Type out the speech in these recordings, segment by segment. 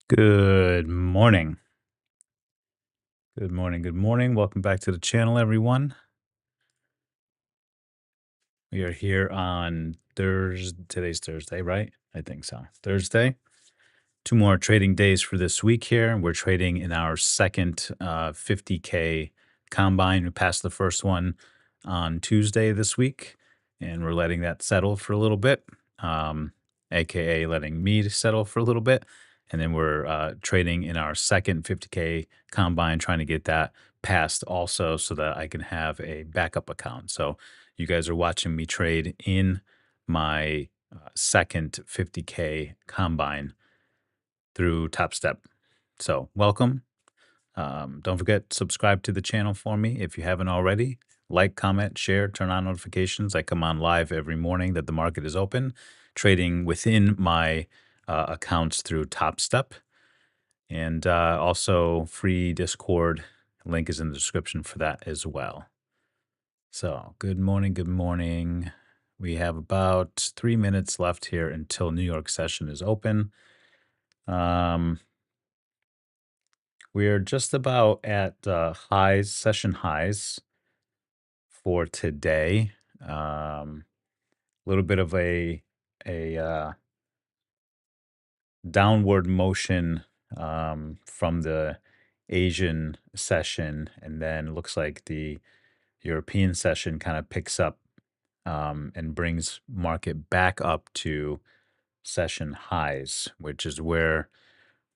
Good morning. Good morning. Good morning. Welcome back to the channel, everyone. We are here on Thursday. Today's Thursday, right? I think so. Thursday. Two more trading days for this week here. We're trading in our second 50K combine. We passed the first one on Tuesday this week, and we're letting that settle for a little bit, um, aka letting me settle for a little bit. And then we're trading in our second 50K combine, trying to get that passed also so that I can have a backup account. So you guys are watching me trade in my second 50K combine through Top Step. So, welcome. Don't forget, subscribe to the channel for me if you haven't already. Like, comment, share, turn on notifications. I come on live every morning that the market is open, trading within my accounts through Top Step. And also, free Discord link is in the description for that as well. So, good morning. Good morning. We have about 3 minutes left here until New York session is open. We're just about at session highs for today. A little bit of a downward motion from the Asian session, and then looks like the European session kind of picks up and brings market back up to session highs, which is where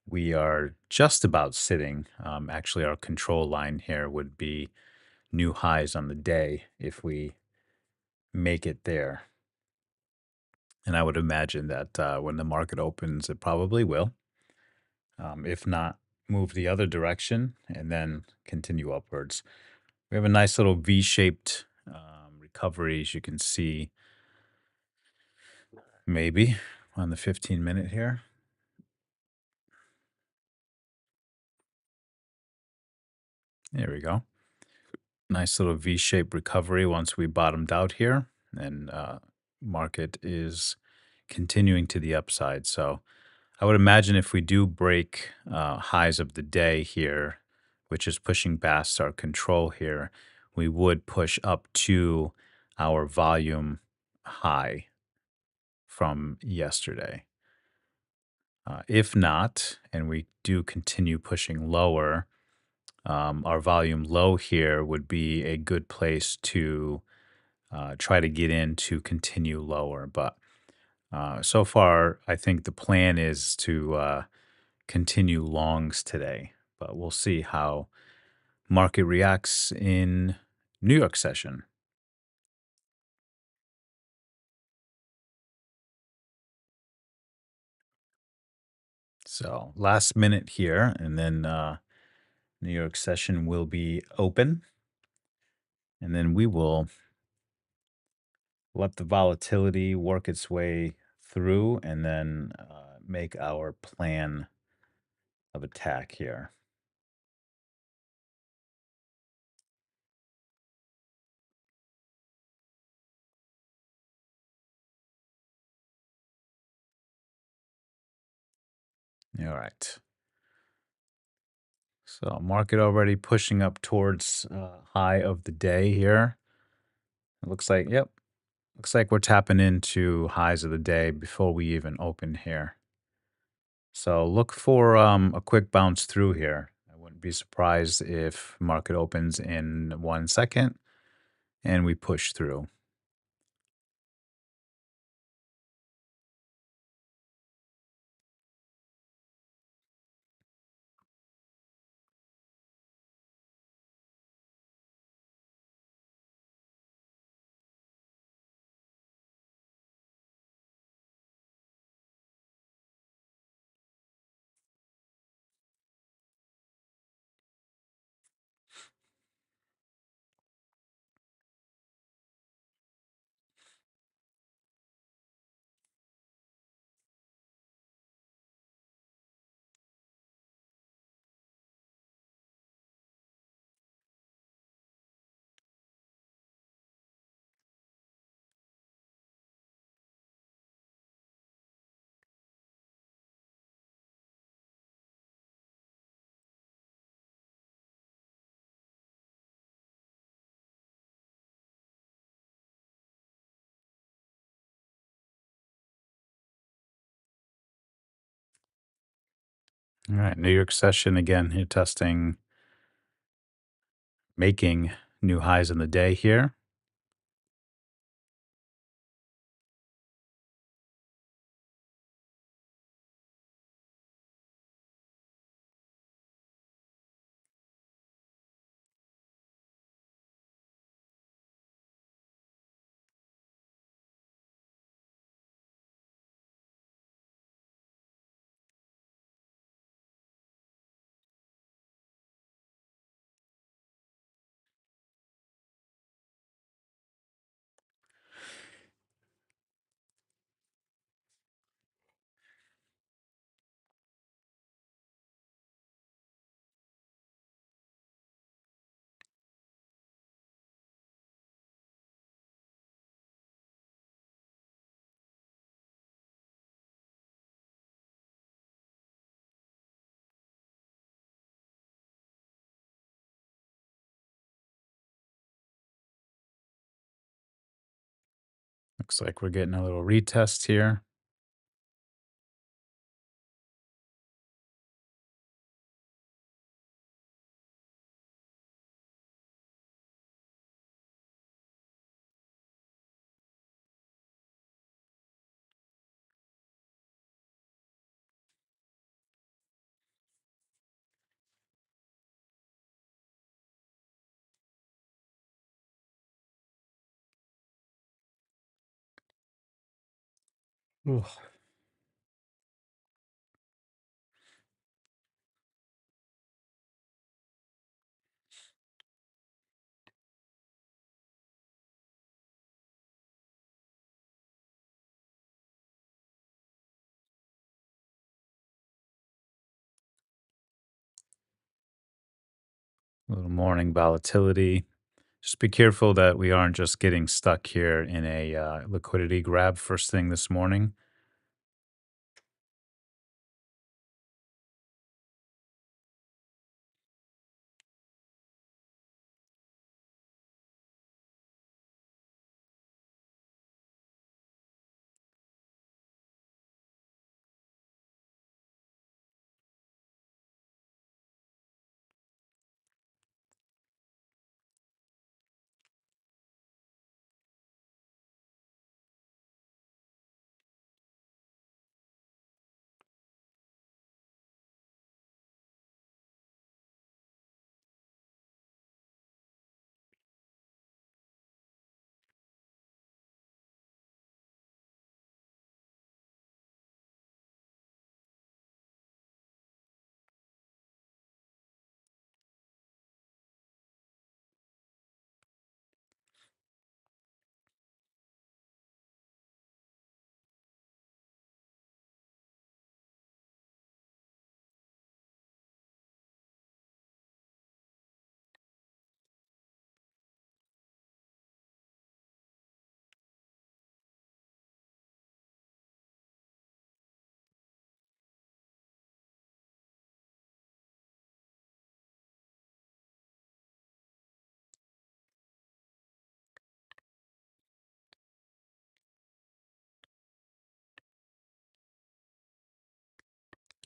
we are just about sitting. Actually, our control line here would be new highs on the day if we make it there. And I would imagine that when the market opens, it probably will. If not, move the other direction and then continue upwards. We have a nice little V shaped recovery, as you can see, maybe on the 15-minute here. There we go. Nice little V shaped recovery once we bottomed out here. And market is continuing to the upside. So I would imagine if we do break highs of the day here, which is pushing past our control here, we would push up to our volume high from yesterday. If not, and we do continue pushing lower, our volume low here would be a good place to try to get in to continue lower. But so far, I think the plan is to continue longs today, but we'll see how market reacts in New York session. So last minute here, and then New York session will be open, and then we will let the volatility work its way through, and then make our plan of attack here. All right. So market already pushing up towards high of the day here. It looks like, yep, looks like we're tapping into highs of the day before we even open here. So look for a quick bounce through here. I wouldn't be surprised if market opens in 1 second and we push through. All right, New York session again. Here testing, making new highs in the day here. Looks like we're getting a little retest here. Ugh. A little morning volatility. Just be careful that we aren't just getting stuck here in a liquidity grab first thing this morning.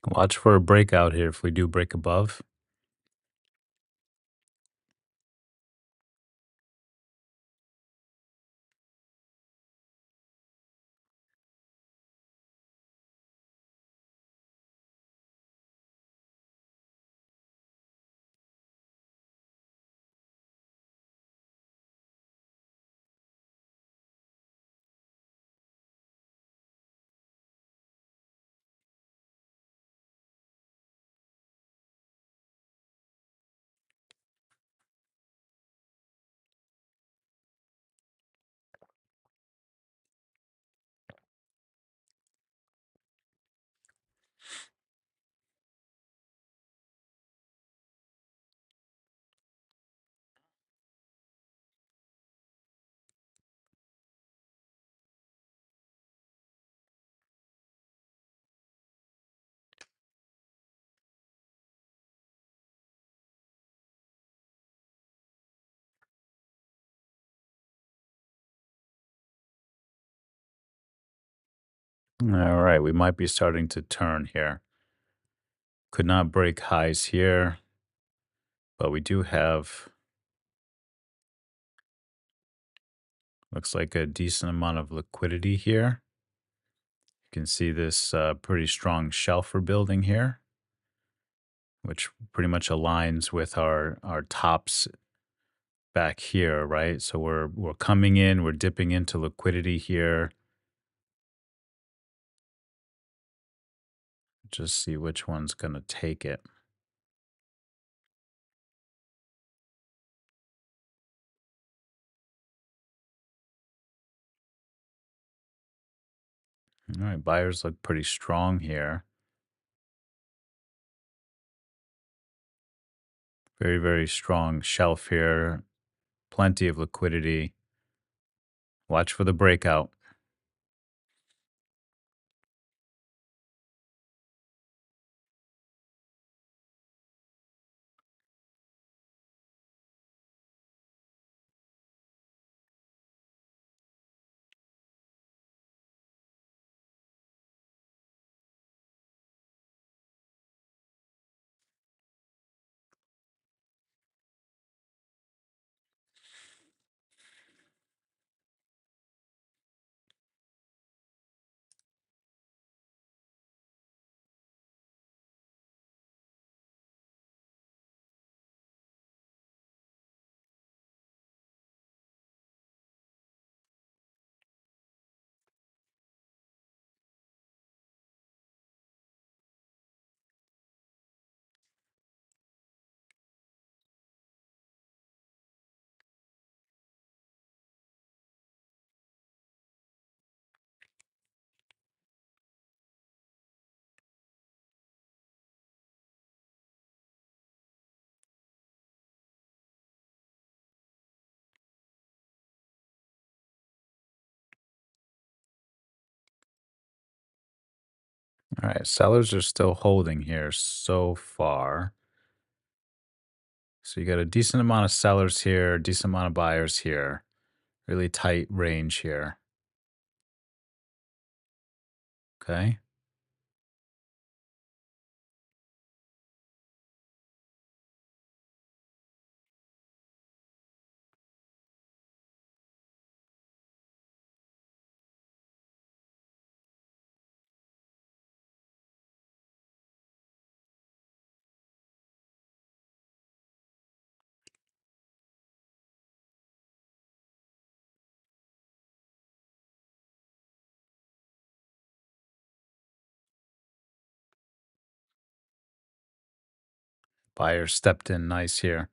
Watch for a breakout here if we do break above. All right, we might be starting to turn here. Could not break highs here, but we do have, looks like a decent amount of liquidity here. You can see this pretty strong shelf we're building here, which pretty much aligns with our tops back here, right? So we're coming in, we're dipping into liquidity here. Just see which one's going to take it. All right, buyers look pretty strong here. Very, very strong shelf here. Plenty of liquidity. Watch for the breakout. All right, sellers are still holding here so far. So you got a decent amount of sellers here, decent amount of buyers here. Really tight range here. Okay. Buyers stepped in nice here.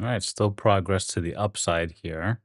All right, still progress to the upside here.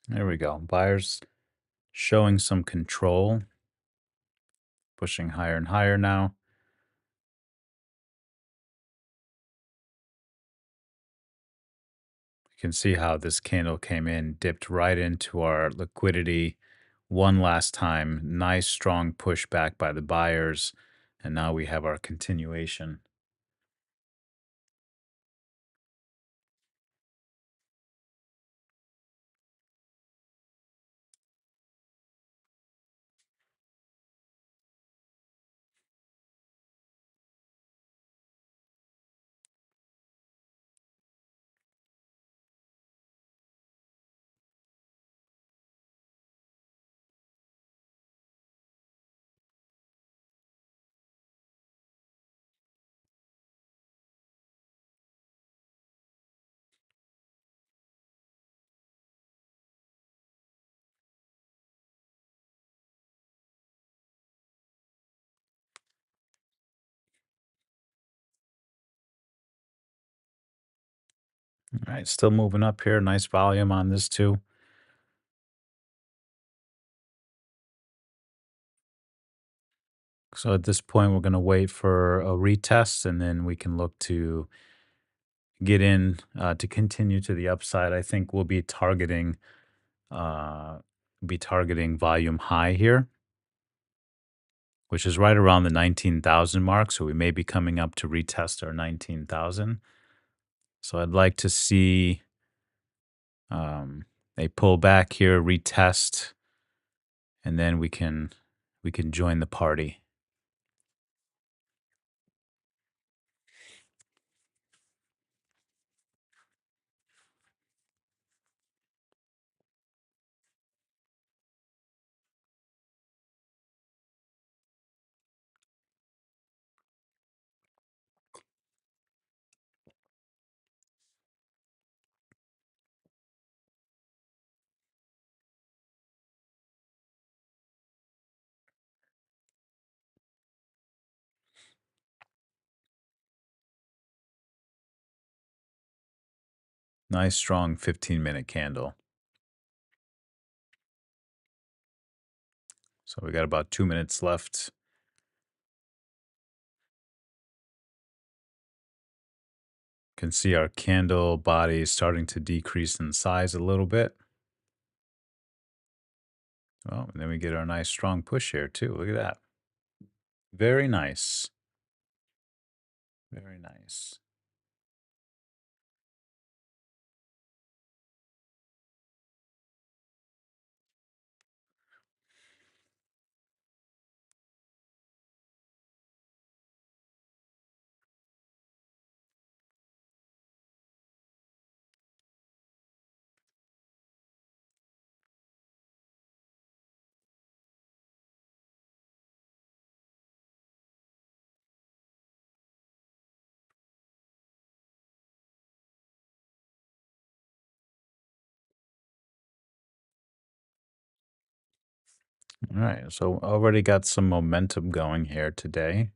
There we go. Buyers showing some control, pushing higher and higher now. You can see how this candle came in, dipped right into our liquidity one last time. Nice strong pushback by the buyers. And now we have our continuation. All right, still moving up here. Nice volume on this too. So at this point, we're going to wait for a retest, and then we can look to get in to continue to the upside. I think we'll uh, be targeting volume high here, which is right around the 19,000 mark. So we may be coming up to retest our 19,000. So I'd like to see um, a pullback here, retest, and then we can join the party. Nice strong 15-minute candle. So we got about 2 minutes left. Can see our candle body starting to decrease in size a little bit. Oh, and then we get our nice strong push here too. Look at that. Very nice. Very nice. All right, so already got some momentum going here today.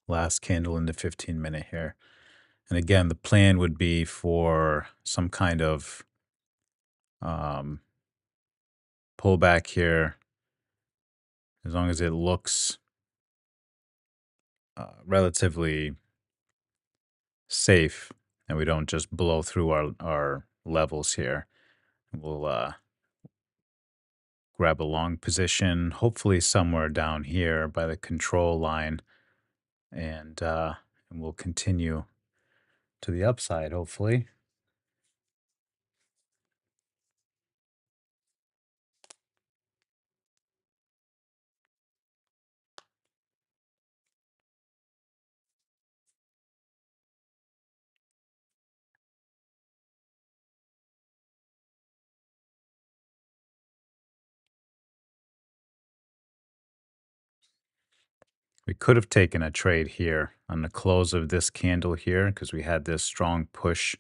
Last candle in the 15-minute here. And again, the plan would be for some kind of um, pullback here, as long as it looks relatively safe and we don't just blow through our levels here. We'll grab a long position, hopefully somewhere down here by the control line, and we'll continue to the upside, hopefully. We could have taken a trade here on the close of this candle here because we had this strong push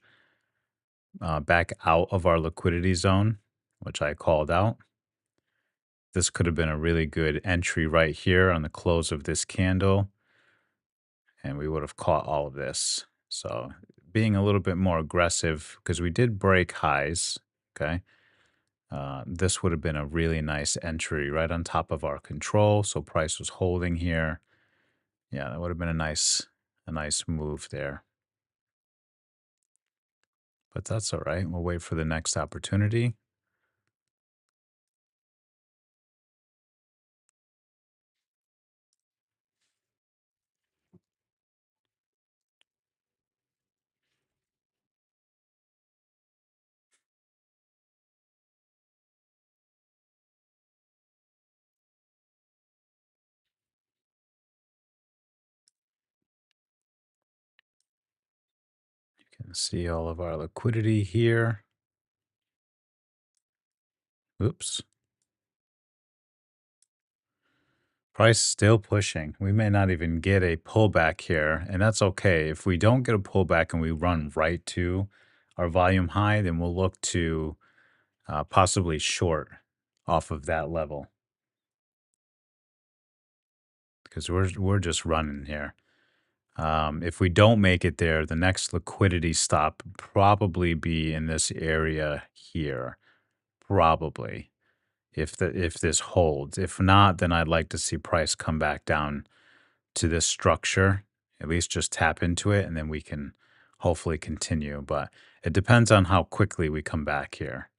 back out of our liquidity zone, which I called out. This could have been a really good entry right here on the close of this candle, and we would have caught all of this. So being a little bit more aggressive because we did break highs, okay? This would have been a really nice entry right on top of our control. So price was holding here. Yeah, that would have been a nice move there. But that's all right. We'll wait for the next opportunity. You can see all of our liquidity here. Oops. Price still pushing. We may not even get a pullback here, and that's okay. If we don't get a pullback and we run right to our volume high, then we'll look to possibly short off of that level because we're just running here. If we don't make it there, the next liquidity stop would probably be in this area here. Probably. If this holds. If not, then I'd like to see price come back down to this structure, at least just tap into it, and then we can hopefully continue. But it depends on how quickly we come back here.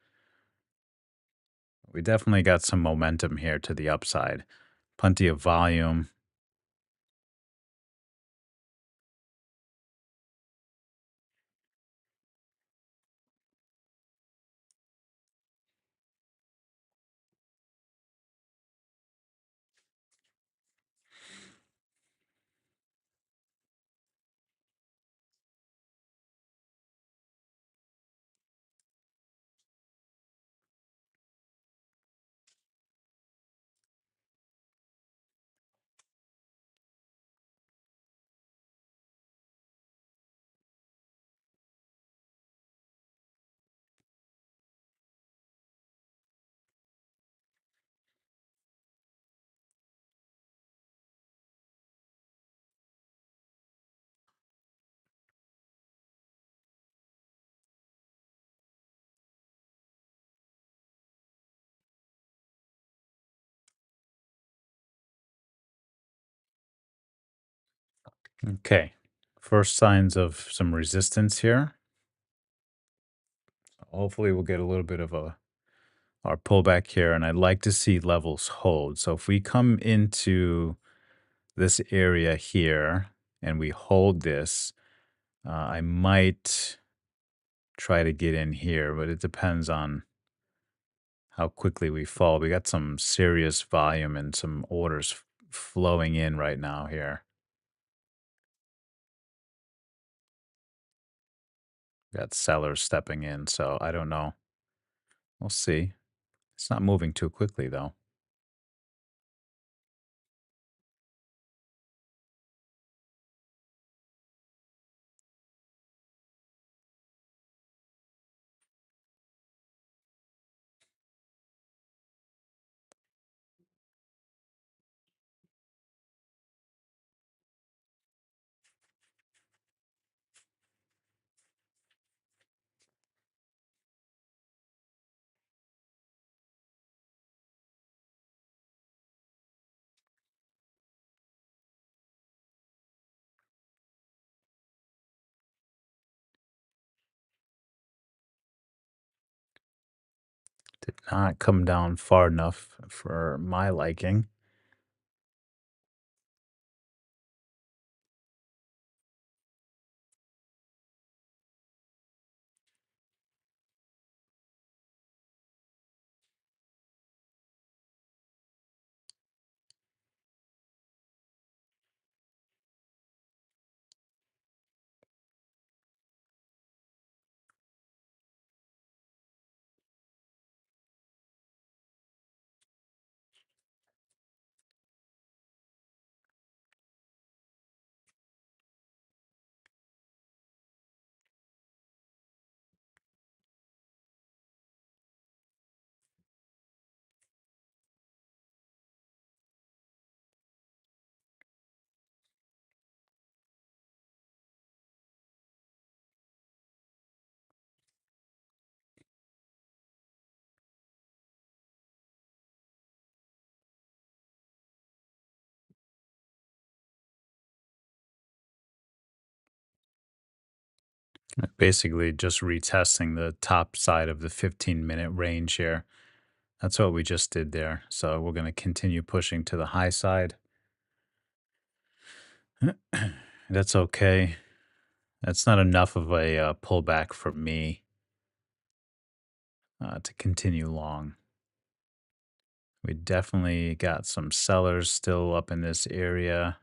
We definitely got some momentum here to the upside. Plenty of volume. Okay. First signs of some resistance here. Hopefully we'll get a little bit of our pullback here, and I'd like to see levels hold. So if we come into this area here and we hold this, I might try to get in here, but it depends on how quickly we fall. We got some serious volume and some orders flowing in right now here. Got sellers stepping in, so I don't know. We'll see. It's not moving too quickly though. Did not come down far enough for my liking. Basically just retesting the top side of the 15-minute range here. That's what we just did there. So we're going to continue pushing to the high side. That's okay. That's not enough of a pullback for me to continue long. We definitely got some sellers still up in this area.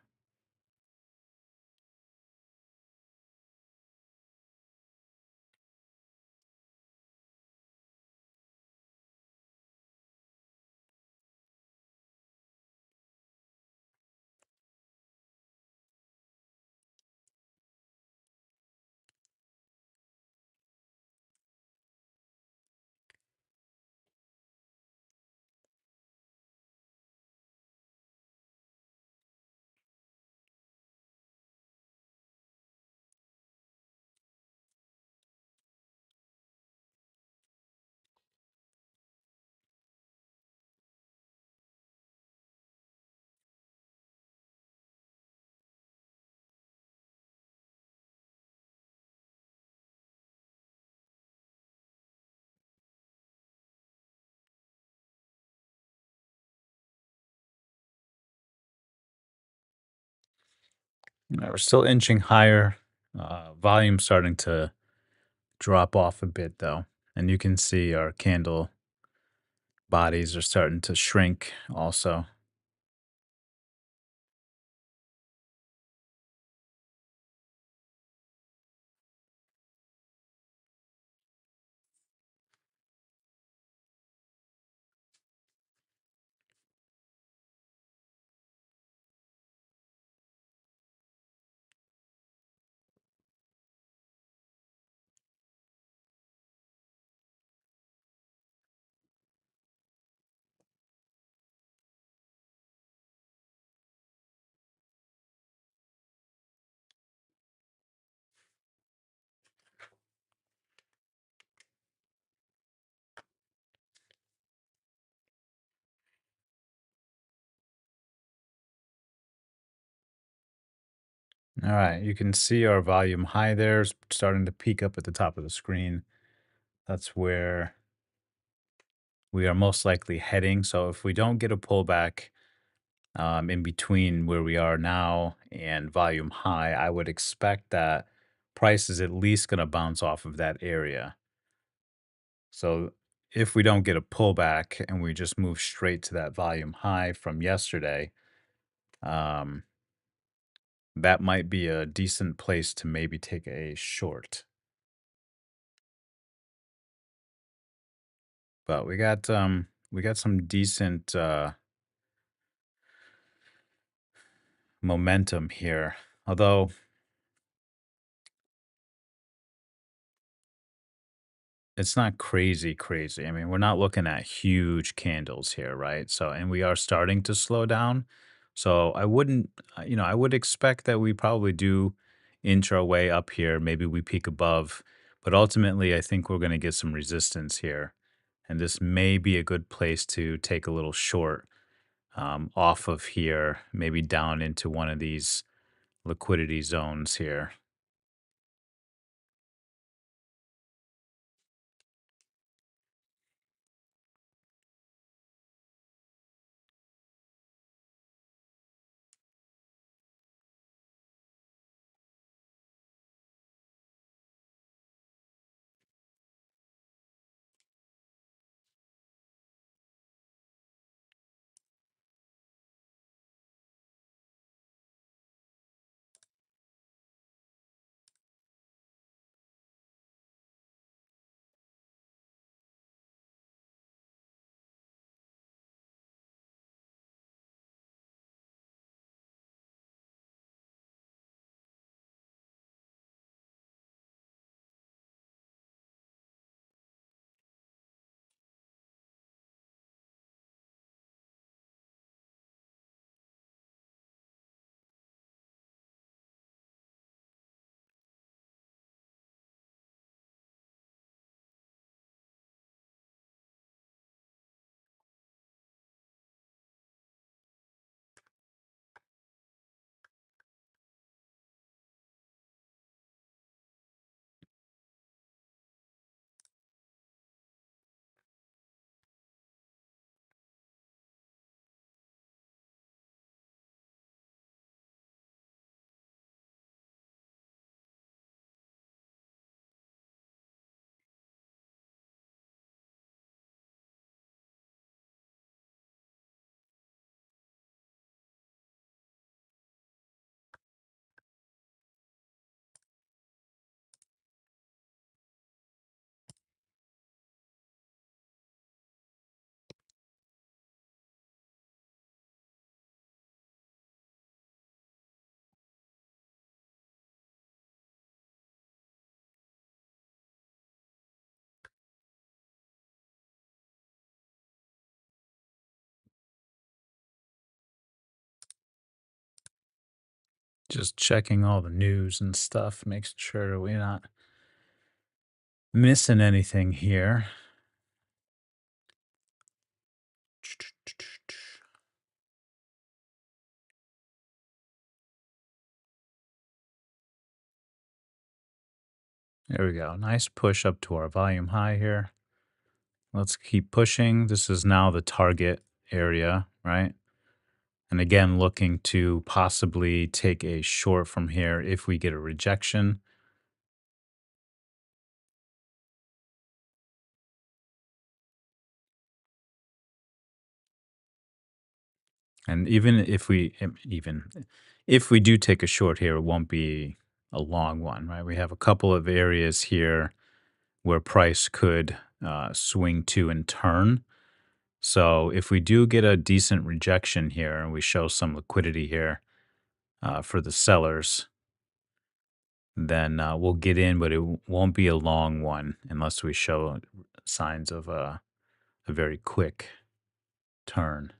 We're still inching higher. Volume starting to drop off a bit though. And you can see our candle bodies are starting to shrink also. All right, you can see our volume high there is starting to peak up at the top of the screen. That's where we are most likely heading. So if we don't get a pullback in between where we are now and volume high, I would expect that price is at least going to bounce off of that area. So if we don't get a pullback and we just move straight to that volume high from yesterday, um, that might be a decent place to maybe take a short. But we got some decent momentum here. Although it's not crazy, crazy. I mean, we're not looking at huge candles here, right? So, and we are starting to slow down. So, I wouldn't, I would expect that we probably do inch our way up here. Maybe we peak above, but ultimately, I think we're going to get some resistance here. And this may be a good place to take a little short off of here, maybe down into one of these liquidity zones here. Just checking all the news and stuff, making sure we're not missing anything here. There we go. Nice push up to our volume high here. Let's keep pushing. This is now the target area, right? And again, looking to possibly take a short from here if we get a rejection. And even if we do take a short here, it won't be a long one, right? We have a couple of areas here where price could swing to and turn. So if we do get a decent rejection here and we show some liquidity here for the sellers, then we'll get in, but it won't be a long one unless we show signs of a very quick turn.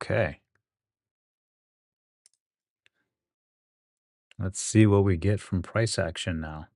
Okay, let's see what we get from price action now.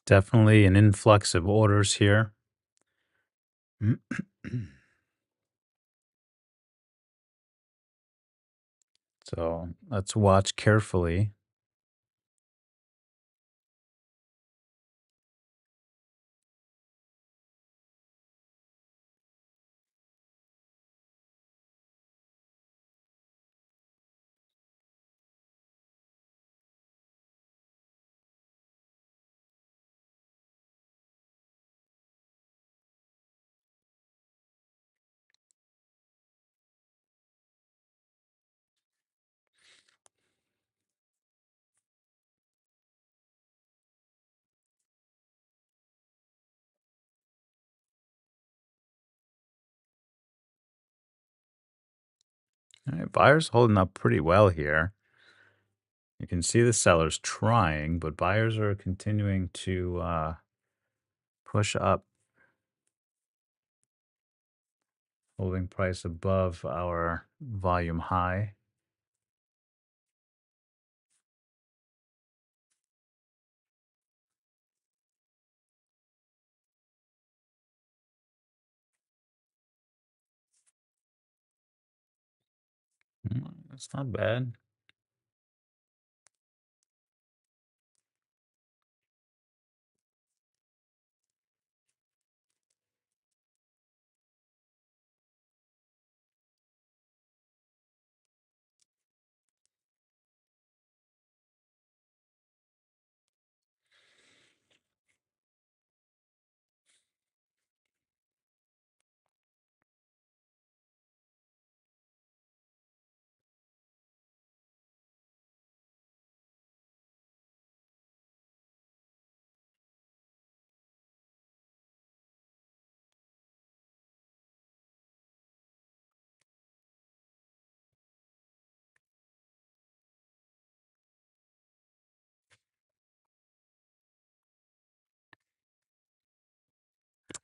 Definitely an influx of orders here. So let's watch carefully. All right, buyers holding up pretty well here. You can see the sellers trying, but buyers are continuing to push up, holding price above our volume high. That's not bad.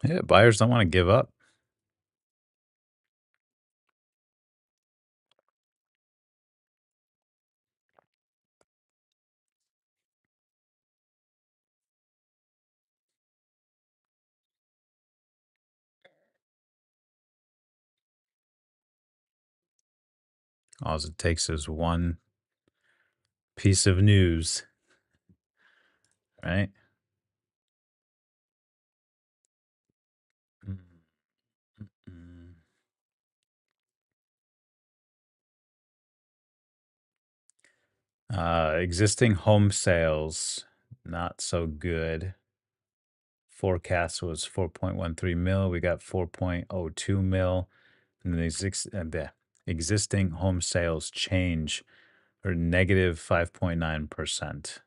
Yeah, buyers don't want to give up. All it takes is one piece of news, right? Mm, mm. Existing home sales, not so good. Forecast was 4.13 mil. We got 4.02 mil. And the existing home sales change or negative 5.9%.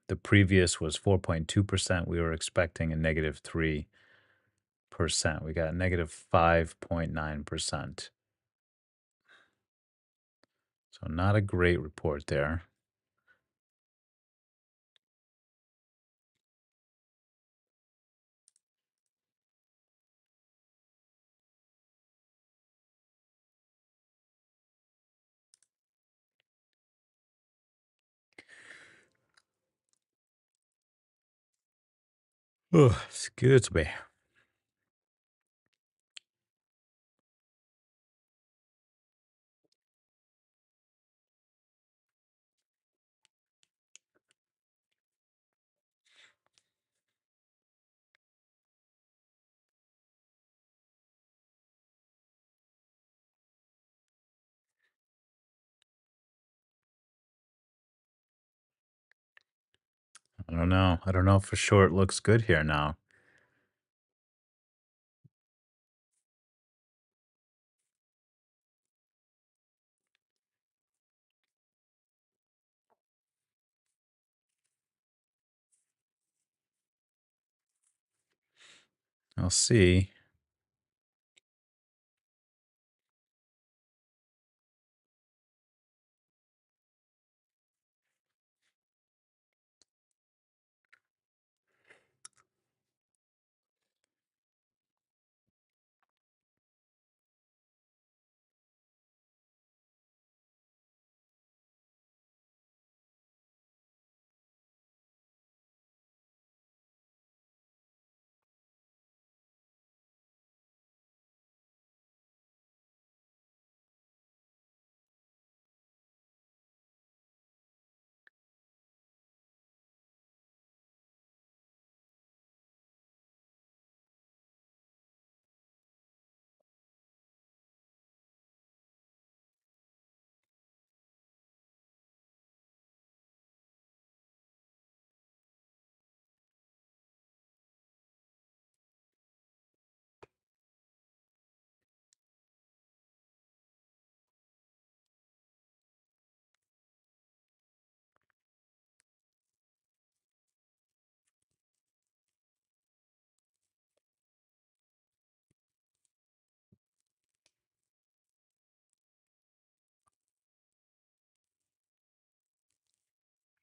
The previous was 4.2%. We were expecting a negative 3%. We got negative 5.9%. So not a great report there. Oh, excuse me. I don't know. I don't know for sure it looks good here now. I'll see.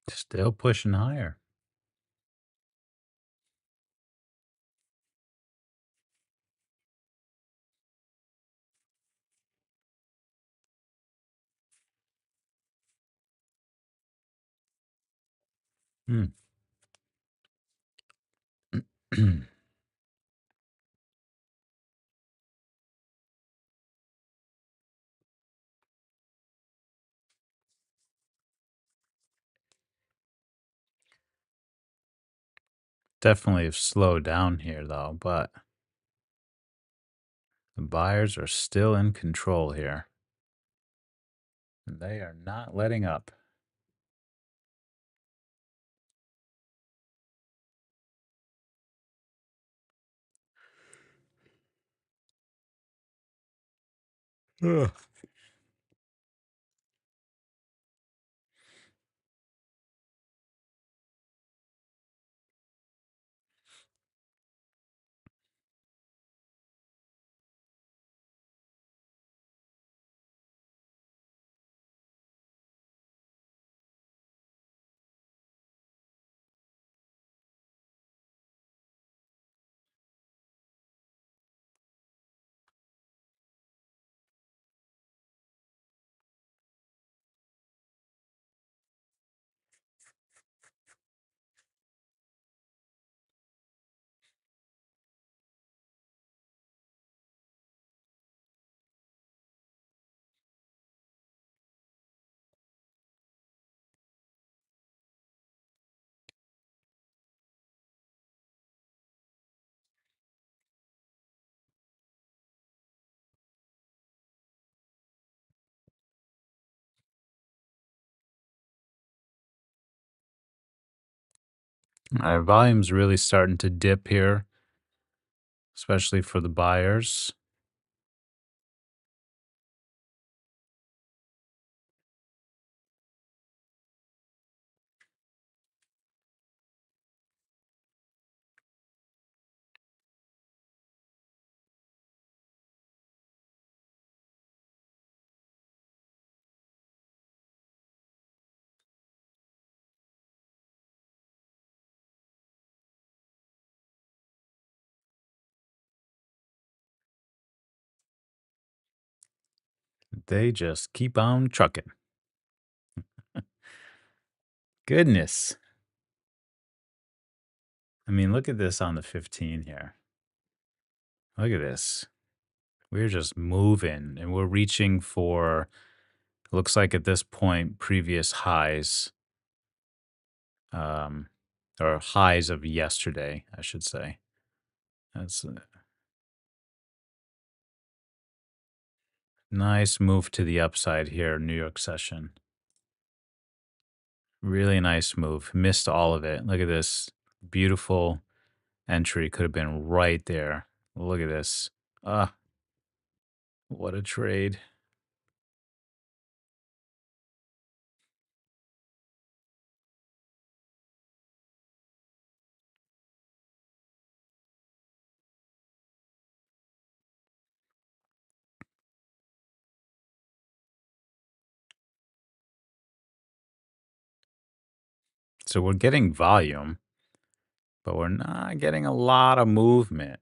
Still pushing higher. Hmm. Definitely have slowed down here though, but the buyers are still in control here. And they are not letting up. Ugh. Volume's really starting to dip here, especially for the buyers. They just keep on trucking. Goodness. I mean, look at this on the 15 here. Look at this. We're just moving and we're reaching for, looks like at this point, previous highs, um, or highs of yesterday, I should say. That's a nice move to the upside here, New York session. Really nice move. Missed all of it. Look at this. Beautiful entry. Could have been right there. Look at this. Ah, what a trade. So we're getting volume, but we're not getting a lot of movement.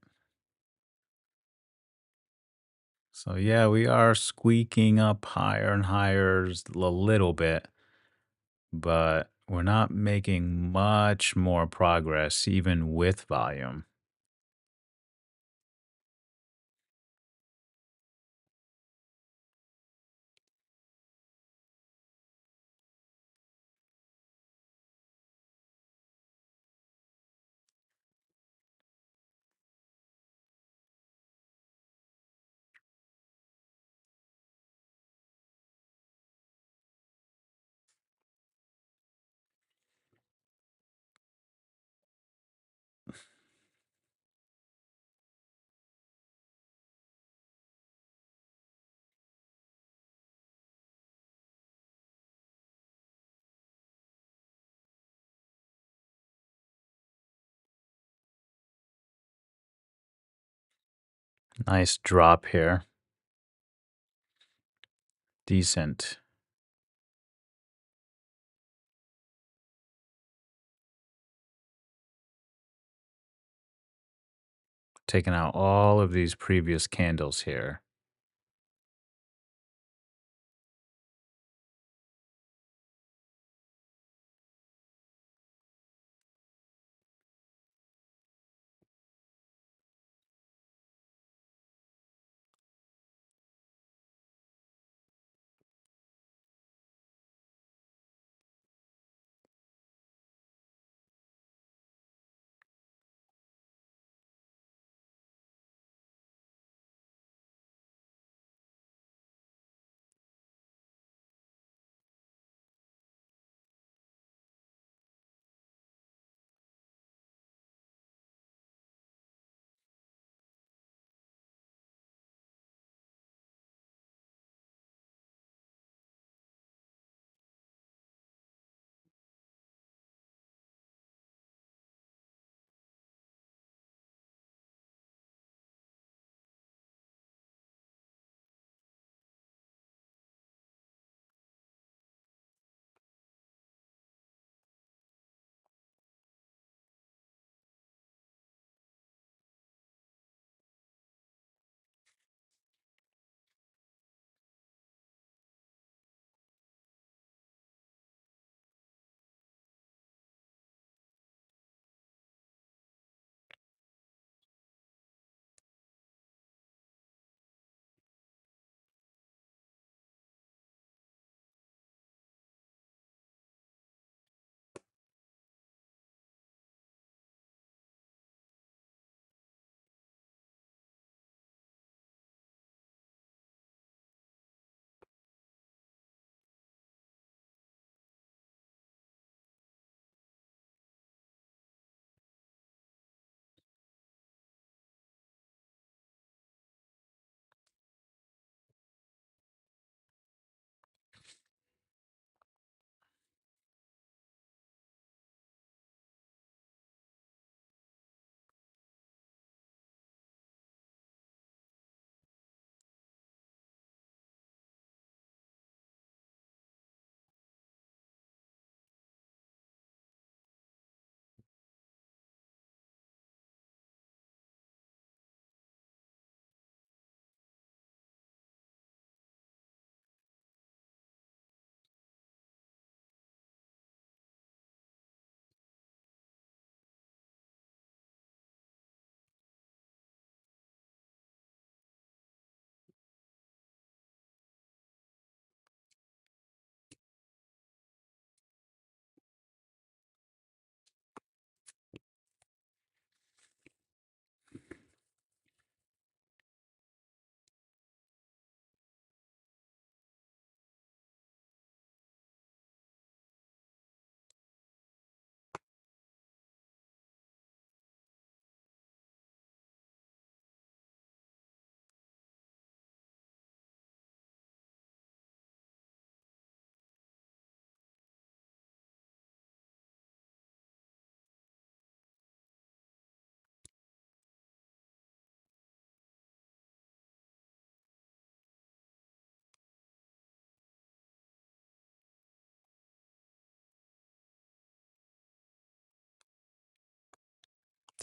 So yeah, we are squeaking up higher and higher a little bit, but we're not making much more progress even with volume. Nice drop here. Decent. Taking out all of these previous candles here.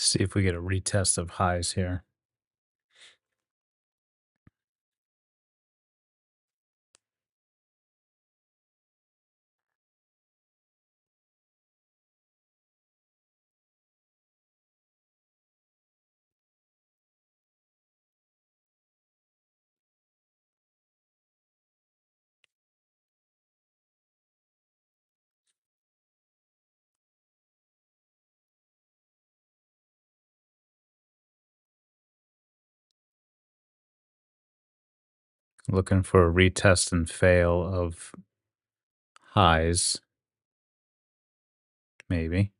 See if we get a retest of highs here. Looking for a retest and fail of highs, maybe.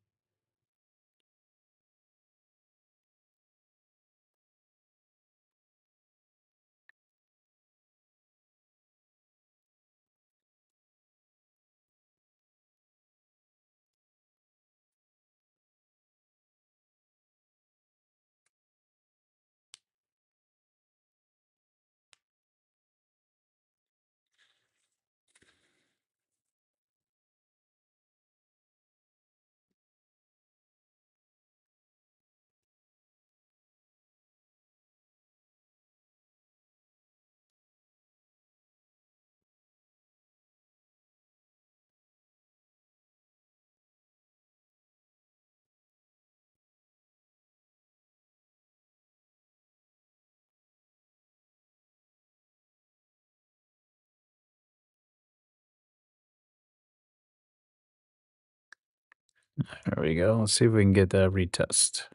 There we go. Let's see if we can get that retest.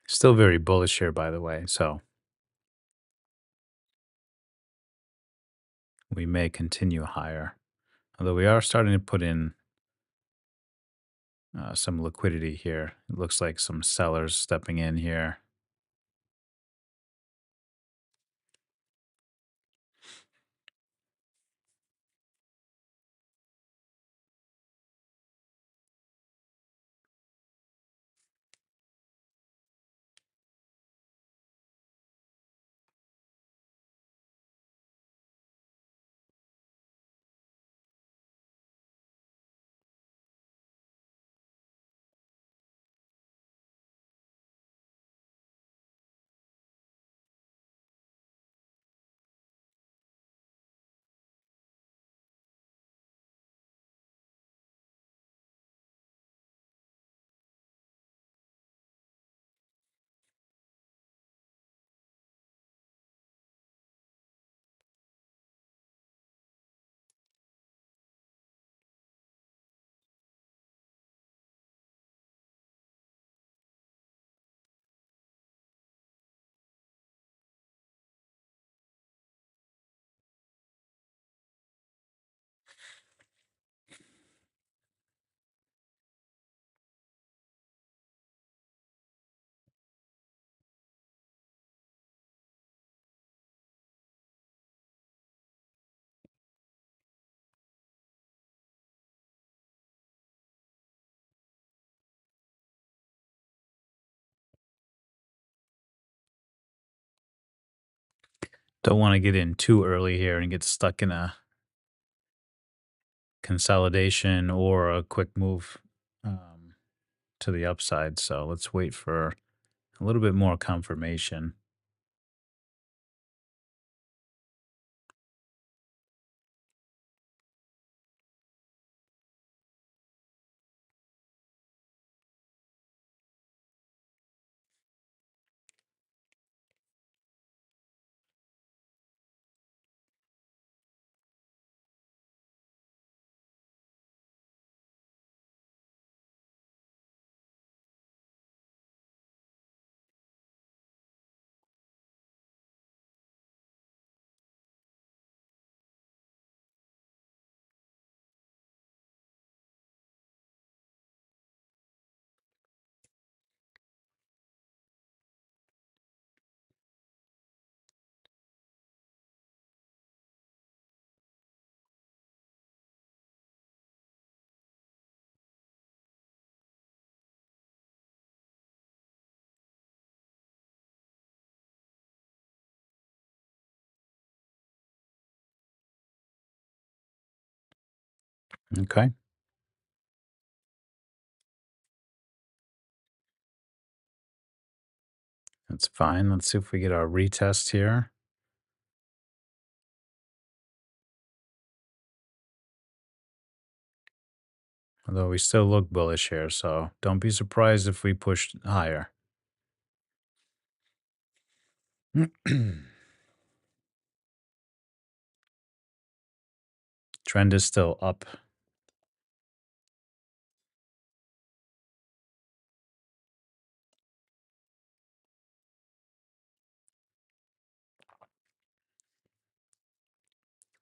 Still very bullish here, by the way. So we may continue higher. Although we are starting to put in some liquidity here. It looks like some sellers stepping in here. Don't want to get in too early here and get stuck in a consolidation or a quick move to the upside. So let's wait for a little bit more confirmation. Okay, that's fine. Let's see if we get our retest here. Although we still look bullish here, so don't be surprised if we push higher. Trend is still up.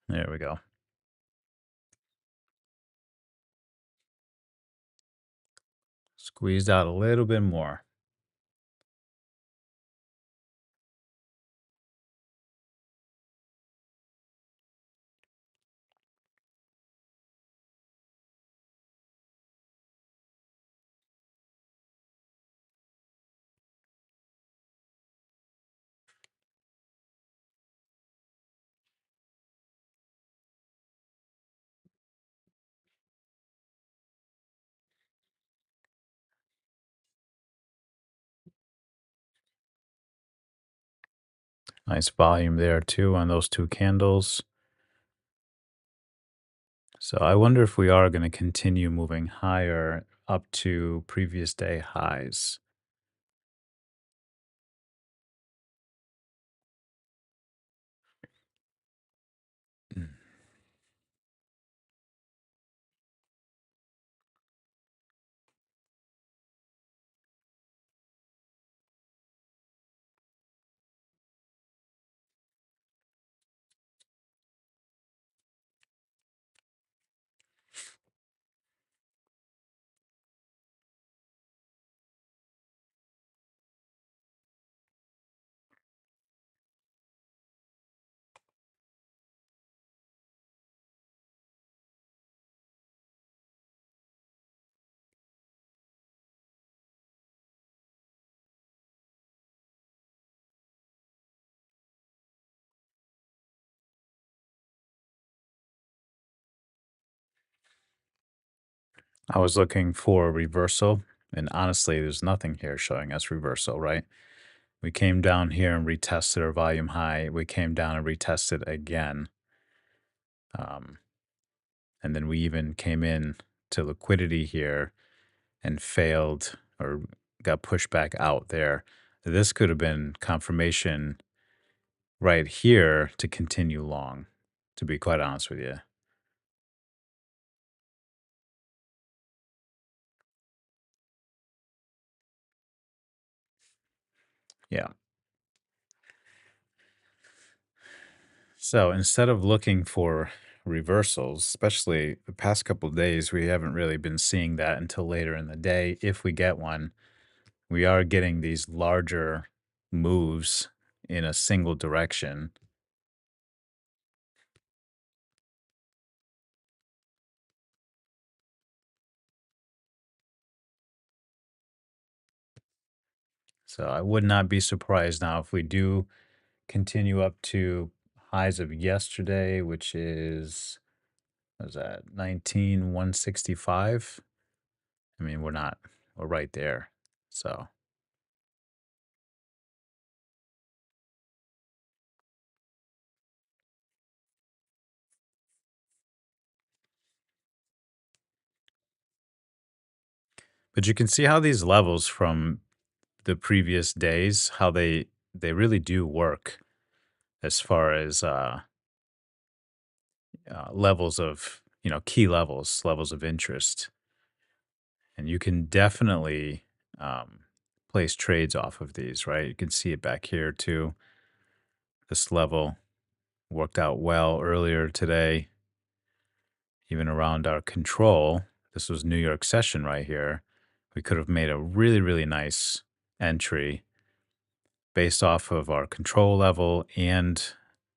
There we go. Squeezed out a little bit more. Nice volume there too on those two candles. So I wonder if we are going to continue moving higher up to previous day highs. Mm. I was looking for a reversal, and honestly, there's nothing here showing us reversal, right? We came down here and retested our volume high. We came down and retested again. Um, and then we even came in to liquidity here and failed or got pushed back out there. This could have been confirmation right here to continue long, to be quite honest with you. Yeah. So instead of looking for reversals, especially the past couple of days, we haven't really been seeing that until later in the day. If we get one, we are getting these larger moves in a single direction. So I would not be surprised now if we do continue up to highs of yesterday, which is, what was that, 19,165. I mean, we're right there. So, but you can see how these levels from the previous days, how they really do work as far as levels of, key levels of interest, and you can definitely um, place trades off of these, right? You can see it back here too. This level worked out well earlier today, even around our control. This was New York session right here. We could have made a really, really nice entry based off of our control level and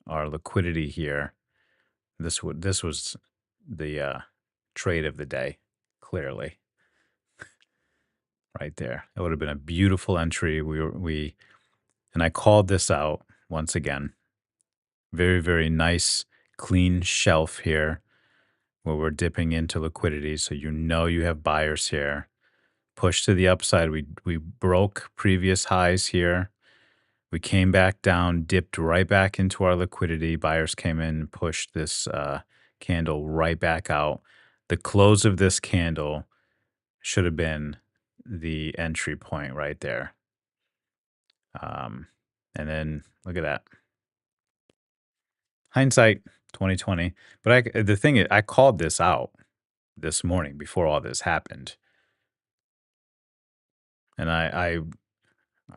our liquidity here. This was the trade of the day, clearly, right there. It would have been a beautiful entry. We and I called this out once again. Very, very nice, clean shelf here. where we're dipping into liquidity. So you know you have buyers here. Push to the upside. We broke previous highs here. We came back down, dipped right back into our liquidity. Buyers came in and pushed this candle right back out. The close of this candle should have been the entry point right there. Um, and then look at that. Hindsight 2020. But the thing is, I called this out this morning before all this happened. And I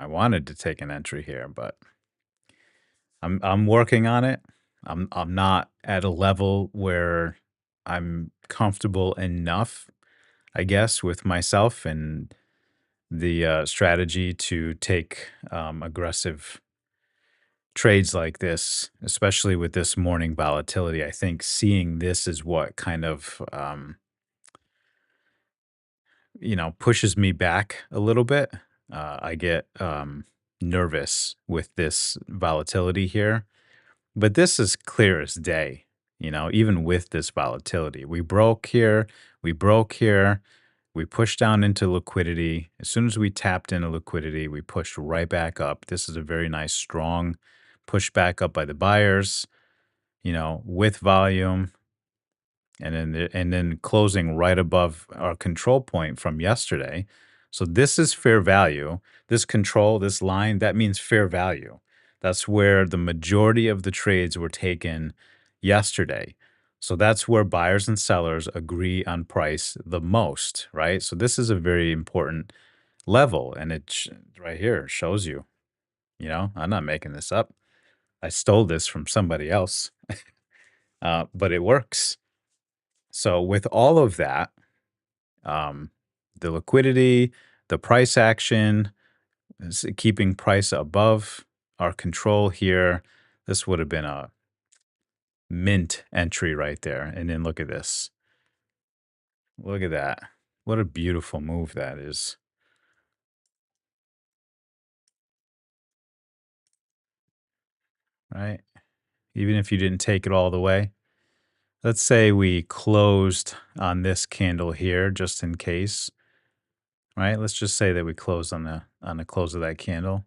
wanted to take an entry here, but I'm working on it. I'm not at a level where I'm comfortable enough, I guess, with myself and the strategy to take aggressive trades like this, especially with this morning volatility. I think seeing this is what kind of pushes me back a little bit. I get nervous with this volatility here. But this is clear as day, even with this volatility. We broke here, we broke here, we pushed down into liquidity. As soon as we tapped into liquidity, we pushed right back up. This is a very nice, strong push back up by the buyers, with volume and then closing right above our control point from yesterday. So this is fair value. This control, this line, that means fair value. That's where the majority of the trades were taken yesterday. So that's where buyers and sellers agree on price the most, right? So this is a very important level, and right here shows you. I'm not making this up. I stole this from somebody else, but it works. So with all of that, um, the liquidity, the price action, keeping price above our control here, this would have been a mint entry right there. And then look at this. Look at that. What a beautiful move that is, right? Even if you didn't take it all the way. Let's say we closed on this candle here just in case, right? Let's just say that we closed on the close of that candle.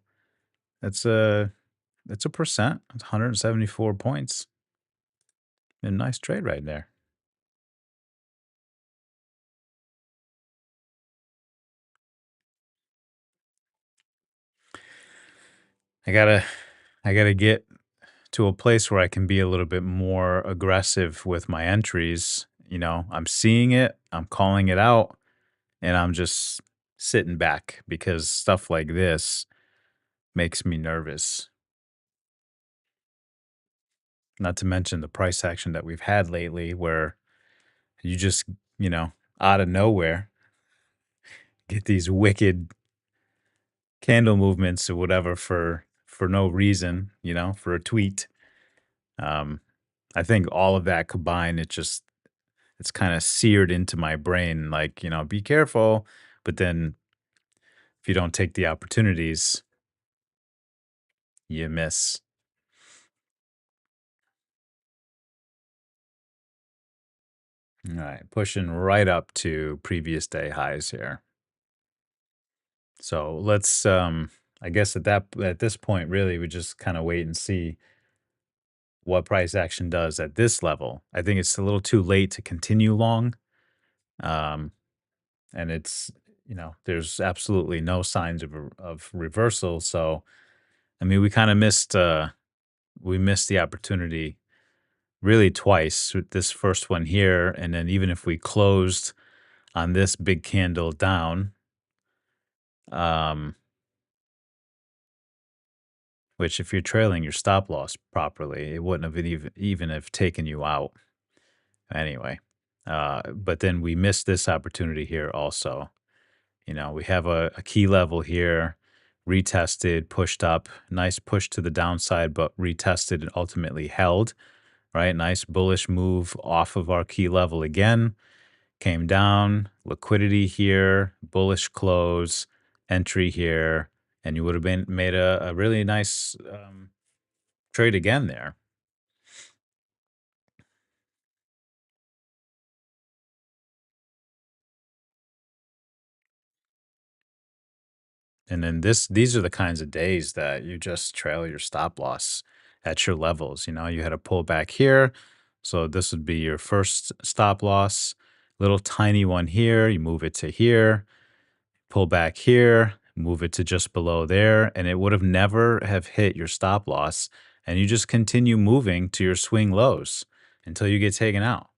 That's a percent. It's 174 points. A nice trade right there. I gotta I gotta get to a place where I can be a little bit more aggressive with my entries. I'm seeing it, I'm calling it out, and I'm just sitting back because stuff like this makes me nervous. Not to mention the price action that we've had lately where you just, you know, out of nowhere get these wicked candle movements or whatever for no reason, for a tweet. Um, I think all of that combined, it's kind of seared into my brain, like, be careful. But then if you don't take the opportunities, you miss. All right, pushing right up to previous day highs here. So let's I guess at this point, really, we just kind of wait and see what price action does at this level. I think it's a little too late to continue long. Um, and there's absolutely no signs of reversal. So I mean, we kind of missed the opportunity really twice with this first one here, and then even if we closed on this big candle down, um, which if you're trailing your stop loss properly, it wouldn't have even have taken you out anyway. But then we missed this opportunity here also. We have a key level here, retested, pushed up, nice push to the downside, but retested and ultimately held, right? Nice bullish move off of our key level again, came down, liquidity here, bullish close, entry here, and you would have been made a really nice trade again there. And then these are the kinds of days that you just trail your stop loss at your levels. You know, you had a pullback here. So this would be your first stop loss, little tiny one here. You move it to here, pull back here, move it to just below there, and it would have never have hit your stop loss. And you just continue moving to your swing lows until you get taken out.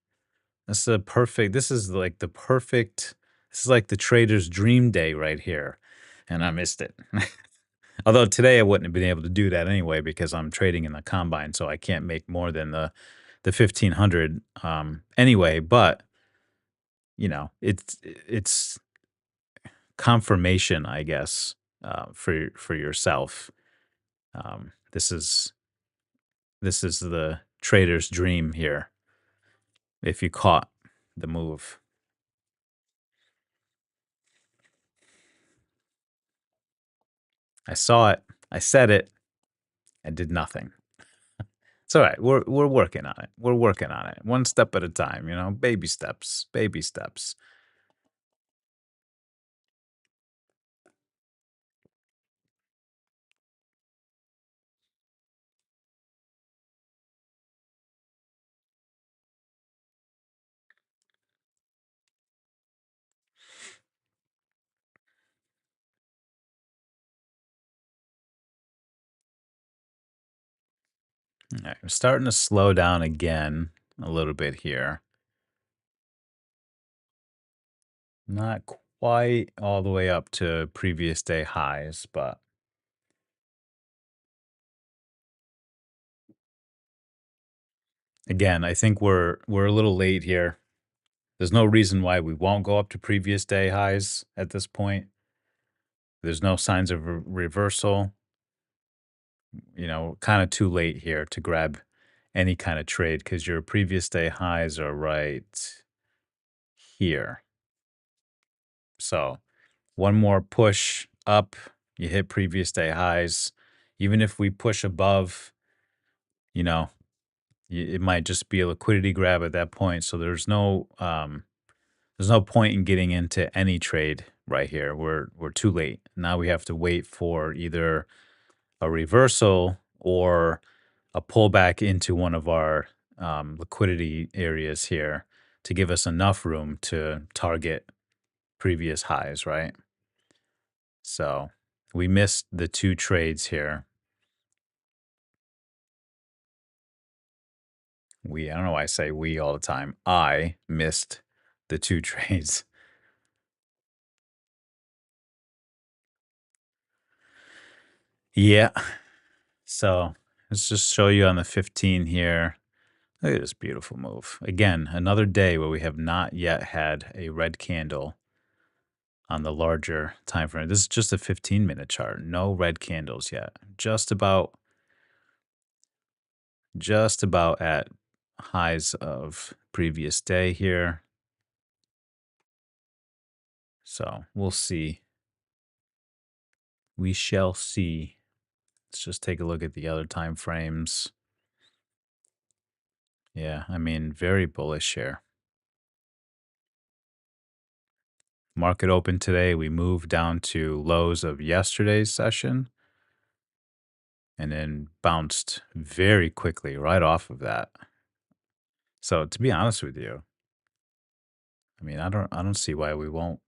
This is like the perfect, this is like the trader's dream day right here. And I missed it. Although today I wouldn't have been able to do that anyway because I'm trading in the combine, so I can't make more than the 1500 anyway. But you know, it's confirmation, I guess, for yourself. Um, this is this is the trader's dream here. If you caught the move, I saw it, I said it, I did nothing. It's all right. We're working on it. We're working on it. One step at a time, you know, baby steps, baby steps. All right, we're starting to slow down again a little bit here. Not quite all the way up to previous day highs, but again, I think we're a little late here. There's no reason why we won't go up to previous day highs at this point. There's no signs of reversal. You know, kind of too late here to grab any kind of trade because your previous day highs are right here. So one more push up, you hit previous day highs. Even if we push above, you know, it might just be a liquidity grab at that point. So there's no point in getting into any trade right here. We're too late. Now we have to wait for either a reversal or a pullback into one of our liquidity areas here to give us enough room to target previous highs, right? So we missed the two trades here. I don't know why I say we all the time. I missed the two trades. Yeah. So let's just show you on the 15 here. Look at this beautiful move. Again, another day where we have not yet had a red candle on the larger time frame. This is just a 15-minute chart. No red candles yet. Just about at highs of previous day here. So we'll see. We shall see. Let's just take a look at the other time frames. Yeah, I mean, very bullish here. Market open today. We moved down to lows of yesterday's session and then bounced very quickly right off of that. So to be honest with you, I mean, I don't see why we won't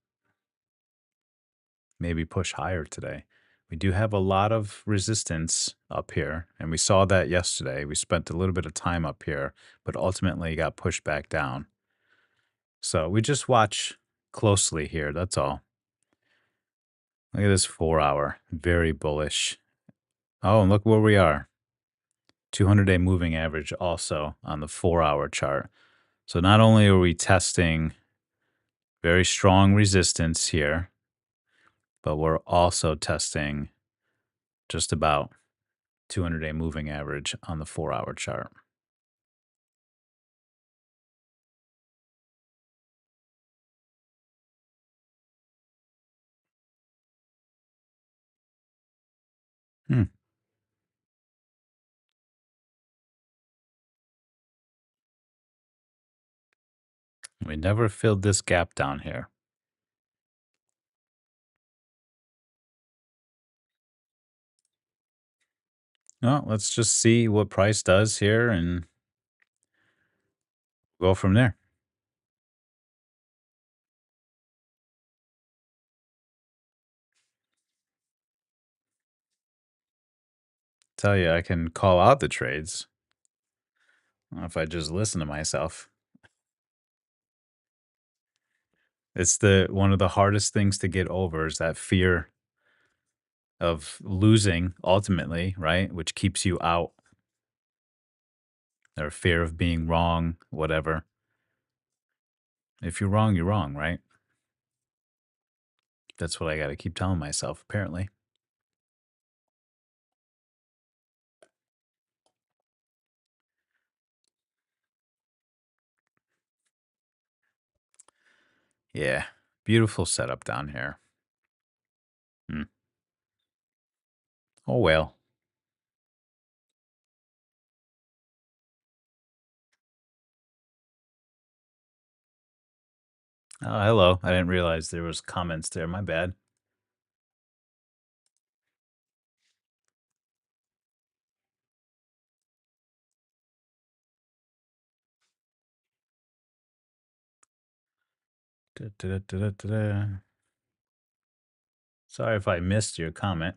maybe push higher today. We do have a lot of resistance up here, and we saw that yesterday. We spent a little bit of time up here, but ultimately got pushed back down. So we just watch closely here. That's all. Look at this 4 hour, very bullish. Oh, and look where we are. 200-day moving average also on the 4 hour chart. So not only are we testing very strong resistance here, but we're also testing just about 200-day moving average on the 4 hour chart. Hmm. We never filled this gap down here. Well, let's just see what price does here and go from there. Tell you, I can call out the trades if I just listen to myself. It's the one of the hardest things to get over is that fear of losing ultimately, right? Which keeps you out, or fear of being wrong, whatever. If you're wrong, you're wrong, right? That's what I got to keep telling myself, apparently. Yeah. Beautiful setup down here. Hmm. Oh, well. Oh, hello. I didn't realize there was comments there. My bad. Da-da-da-da-da-da. Sorry if I missed your comment.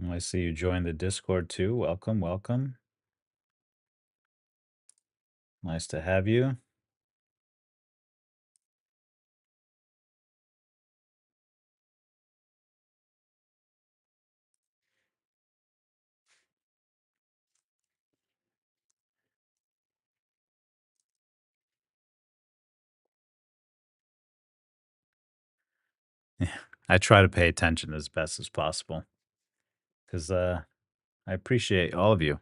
I see you joined the Discord too. Welcome, welcome. Nice to have you. I try to pay attention as best as possible because I appreciate all of you,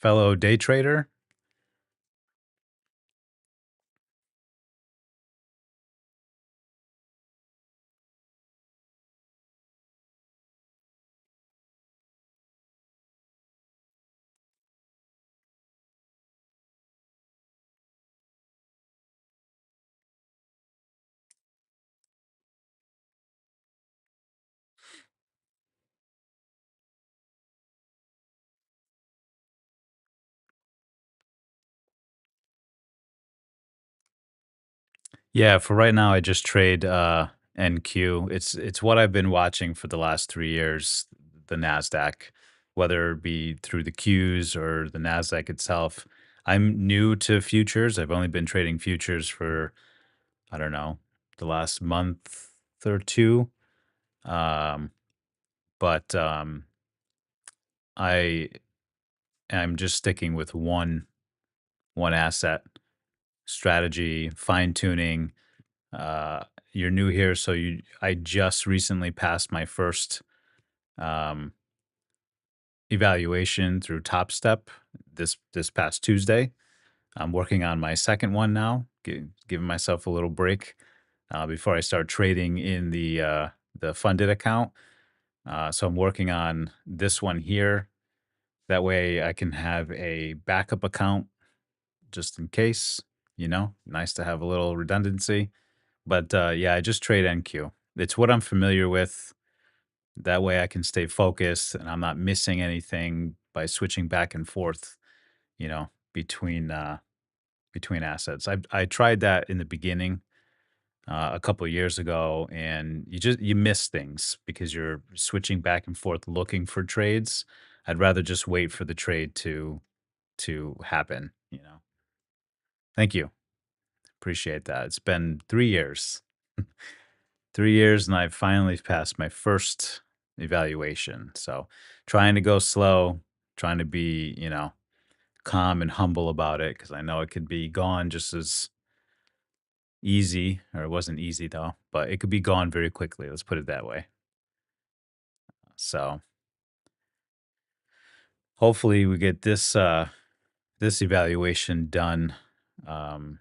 fellow day trader. Yeah, for right now, I just trade NQ. It's what I've been watching for the last 3 years, the Nasdaq, whether it be through the Qs or the Nasdaq itself. I'm new to futures. I've only been trading futures for I don't know the last month or two. Um, but I am just sticking with one asset strategy, fine tuning. Uh, you're new here, so I just recently passed my first um, evaluation through Top Step this past Tuesday. I'm working on my second one now, giving myself a little break before I start trading in the funded account. So I'm working on this one here. That way, I can have a backup account just in case. Nice to have a little redundancy. But yeah, I just trade NQ. It's what I'm familiar with. That way I can stay focused and I'm not missing anything by switching back and forth, between assets. I tried that in the beginning a couple of years ago, and you miss things because you're switching back and forth looking for trades. I'd rather just wait for the trade to happen. Thank you. Appreciate that. It's been 3 years. 3 years, and I finally passed my first evaluation. So trying to go slow, trying to be, calm and humble about it because I know it could be gone just as easy, or it wasn't easy though, but it could be gone very quickly. Let's put it that way. So hopefully we get this evaluation done. Um,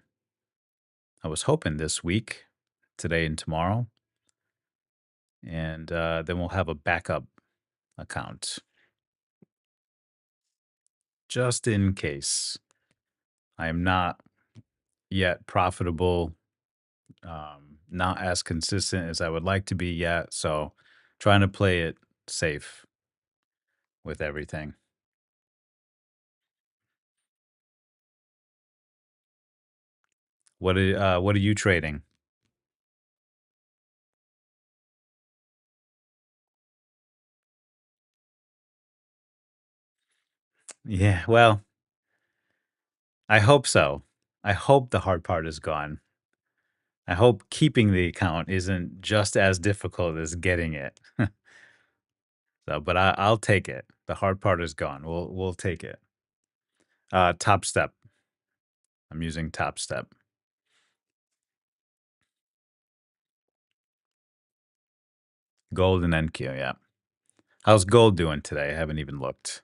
I was hoping this week, today and tomorrow. and then we'll have a backup account just in case. I am not yet profitable, not as consistent as I would like to be yet. So trying to play it safe with everything. What are you trading? Yeah, well, I hope so. I hope the hard part is gone. I hope keeping the account isn't just as difficult as getting it. So, but I'll take it. The hard part is gone. We'll take it. Top Step. I'm using Top Step. Gold and NQ. Yeah. How's gold doing today? I haven't even looked.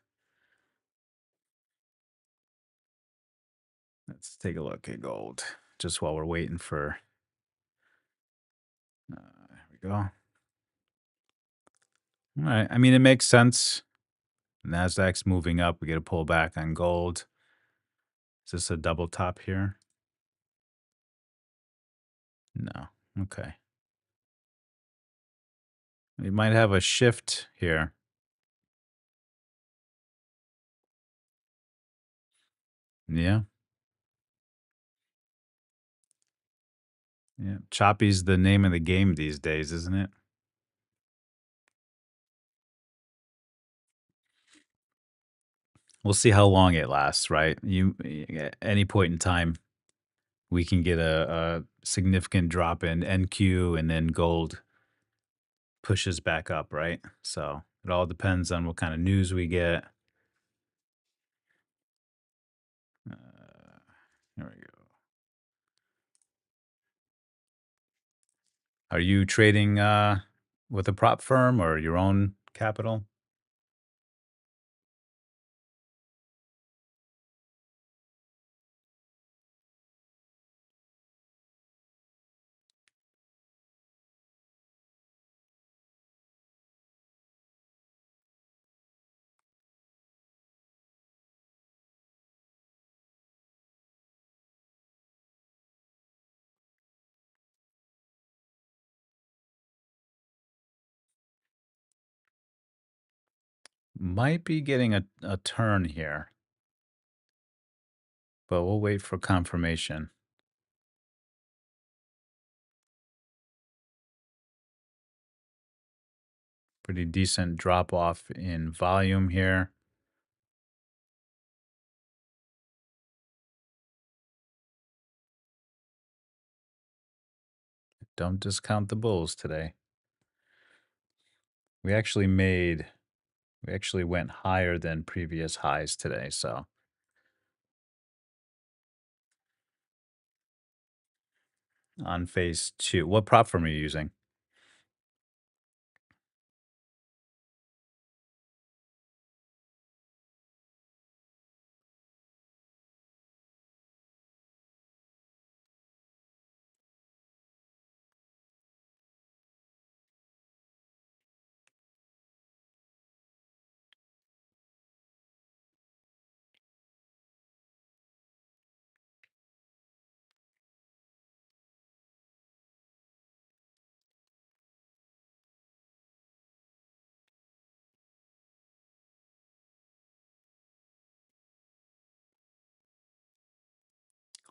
Let's take a look at gold just while we're waiting for. There we go. All right. I mean, it makes sense. Nasdaq's moving up. We get a pullback on gold. Is this a double top here? No. Okay. We might have a shift here. Yeah. Yeah. Choppy's the name of the game these days, isn't it? We'll see how long it lasts, right? At any point in time, we can get a significant drop in NQ and then gold pushes back up, right? So it all depends on what kind of news we get. There we go. Are you trading with a prop firm or your own capital? Might be getting a turn here, but we'll wait for confirmation. Pretty decent drop off in volume here. Don't discount the bulls today. We actually made, we actually went higher than previous highs today. So on phase two, what prop firm are you using?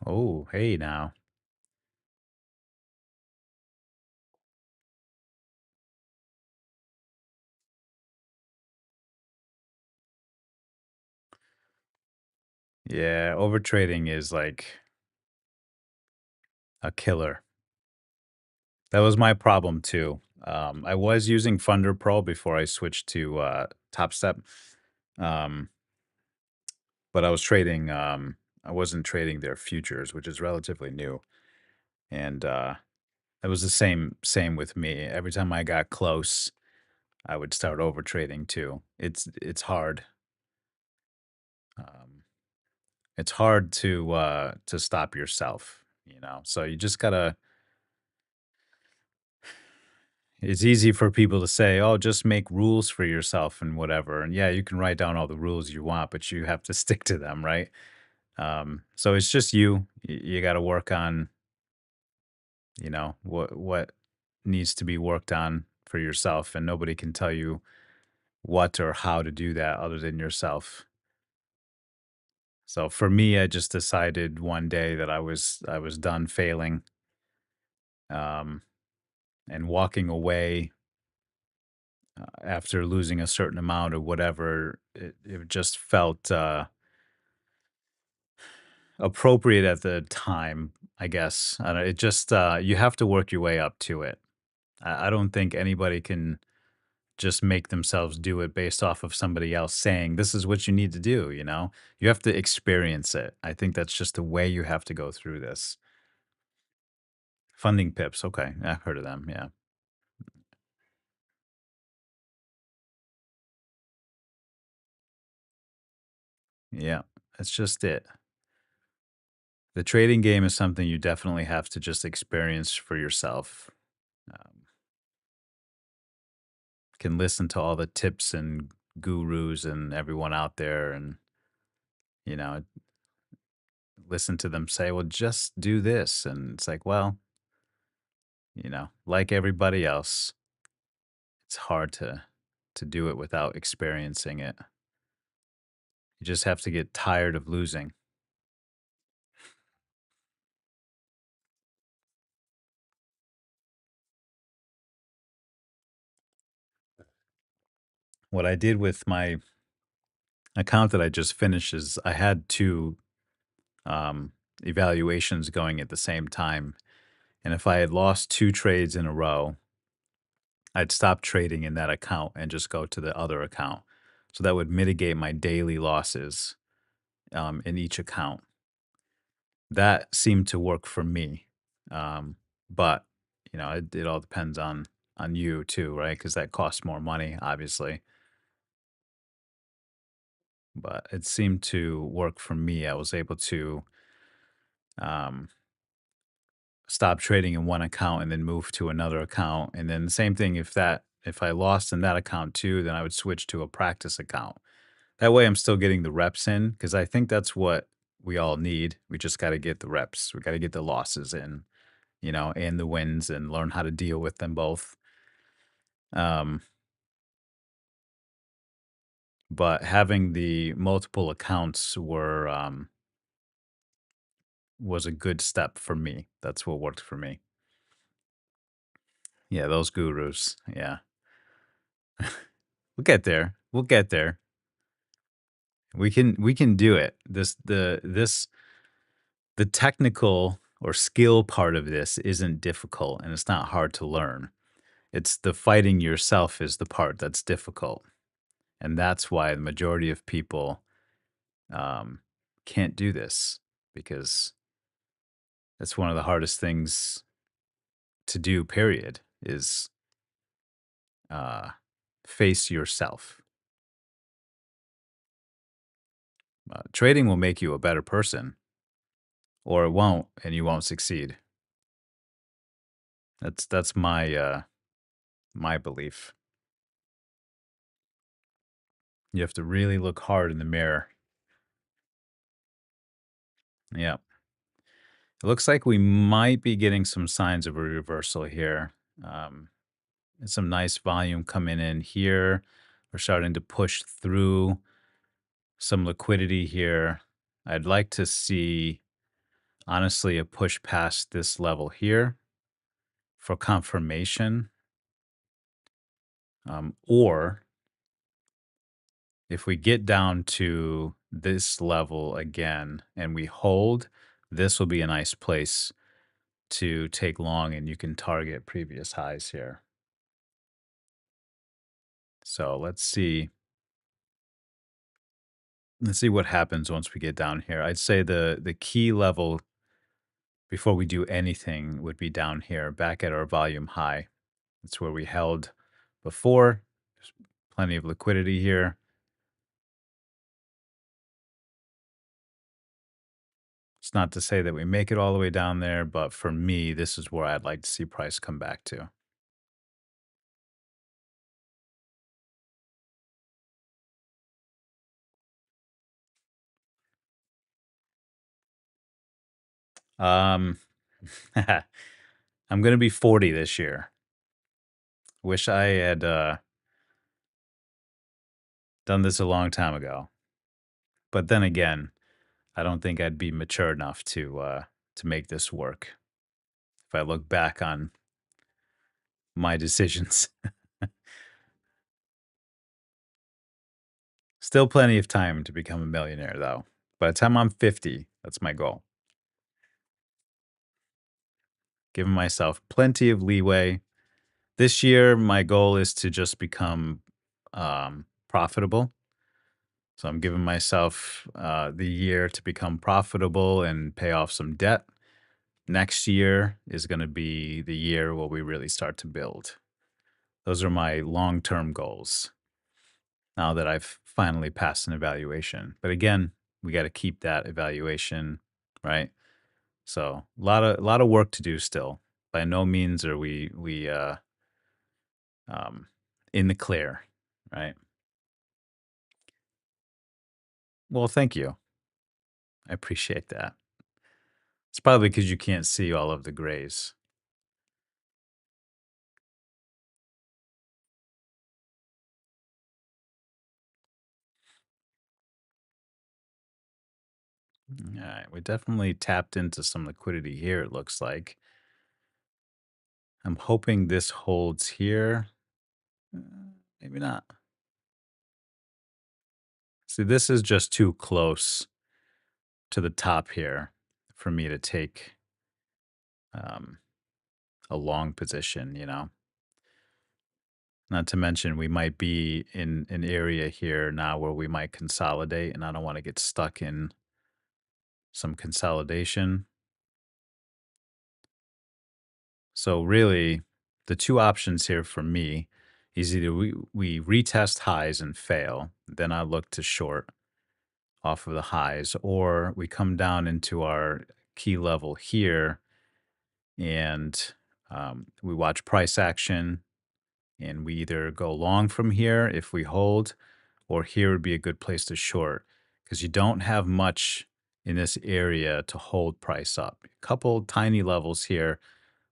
Oh, hey now. Yeah, overtrading is like a killer. That was my problem too. I was using Funder Pro before I switched to Top Step. Um, but I was trading I wasn't trading their futures, which is relatively new. And it was the same with me. Every time I got close, I would start over trading too. It's hard. Um, it's hard to stop yourself, you know. So you just gotta It's easy for people to say, "Oh, just make rules for yourself and whatever." And yeah, you can write down all the rules you want, but you have to stick to them, right? So it's just you. You got to work on, what needs to be worked on for yourself, and nobody can tell you what or how to do that other than yourself. So for me, I just decided one day that I was done failing, um, and walking away after losing a certain amount or whatever. It just felt appropriate at the time, I guess. I don't, it just you have to work your way up to it. I don't think anybody can just make themselves do it based off of somebody else saying this is what you need to do. You have to experience it. I think that's just the way you have to go through this. Funding pips, okay, I've heard of them. Yeah. Yeah, that's just it. The trading game is something you definitely have to just experience for yourself. Um, can listen to all the tips and gurus and everyone out there, and you know listen to them say, well, just do this, and it's like, well, like everybody else, it's hard to do it without experiencing it. You just have to get tired of losing. What I did with my account that I just finished is I had two um, evaluations going at the same time. And if I had lost two trades in a row, I'd stop trading in that account and just go to the other account. So that would mitigate my daily losses in each account. That seemed to work for me. Um, but it all depends on you too, right? Because that costs more money, obviously. But it seemed to work for me. I was able to um, stop trading in one account and then move to another account. And then the same thing, if I lost in that account too, then I would switch to a practice account. That way I'm still getting the reps in, because I think that's what we all need. We just got to get the reps. We got to get the losses in, and the wins, and learn how to deal with them both. Um, but having the multiple accounts was a good step for me. That's what worked for me. Yeah, those gurus. Yeah. We'll get there. We'll get there. We can do it. The technical or skill part of this isn't difficult, and it's not hard to learn. It's the fighting yourself is the part that's difficult. And that's why the majority of people um, can't do this, because that's one of the hardest things to do, period, is uh, face yourself. Trading will make you a better person, or it won't, and you won't succeed. That's my belief. You have to really look hard in the mirror. Yeah. It looks like we might be getting some signs of a reversal here. Um, and some nice volume coming in here. We're starting to push through some liquidity here. I'd like to see, honestly, a push past this level here for confirmation. Or if we get down to this level again and we hold, this will be a nice place to take long, and you can target previous highs here. So let's see what happens once we get down here. I'd say the key level before we do anything would be down here, back at our volume high. That's where we held before. There's plenty of liquidity here. It's not to say that we make it all the way down there, but for me, this is where I'd like to see price come back to. Um, I'm gonna be 40 this year. Wish I had done this a long time ago. But then again, I don't think I'd be mature enough to make this work if I look back on my decisions. Still plenty of time to become a millionaire, though. By the time I'm 50, that's my goal. Giving myself plenty of leeway. This year, my goal is to just become profitable. So I'm giving myself the year to become profitable and pay off some debt. Next year is going to be the year where we really start to build. Those are my long term goals now that I've finally passed an evaluation. But again, we got to keep that evaluation, right? So a lot of work to do still. By no means are we um, in the clear, right? Well, thank you. I appreciate that. It's probably because you can't see all of the grays. All right, we definitely tapped into some liquidity here. It looks like. I'm hoping this holds here. Uh, Maybe not. See, this is just too close to the top here for me to take um, a long position, you know? Not to mention, we might be in an area here now where we might consolidate, and I don't want to get stuck in some consolidation. So, really, the two options here for me is either we retest highs and fail, then I look to short off of the highs, or we come down into our key level here and we watch price action and we either go long from here if we hold, or here would be a good place to short because you don't have much in this area to hold price up. A couple tiny levels here,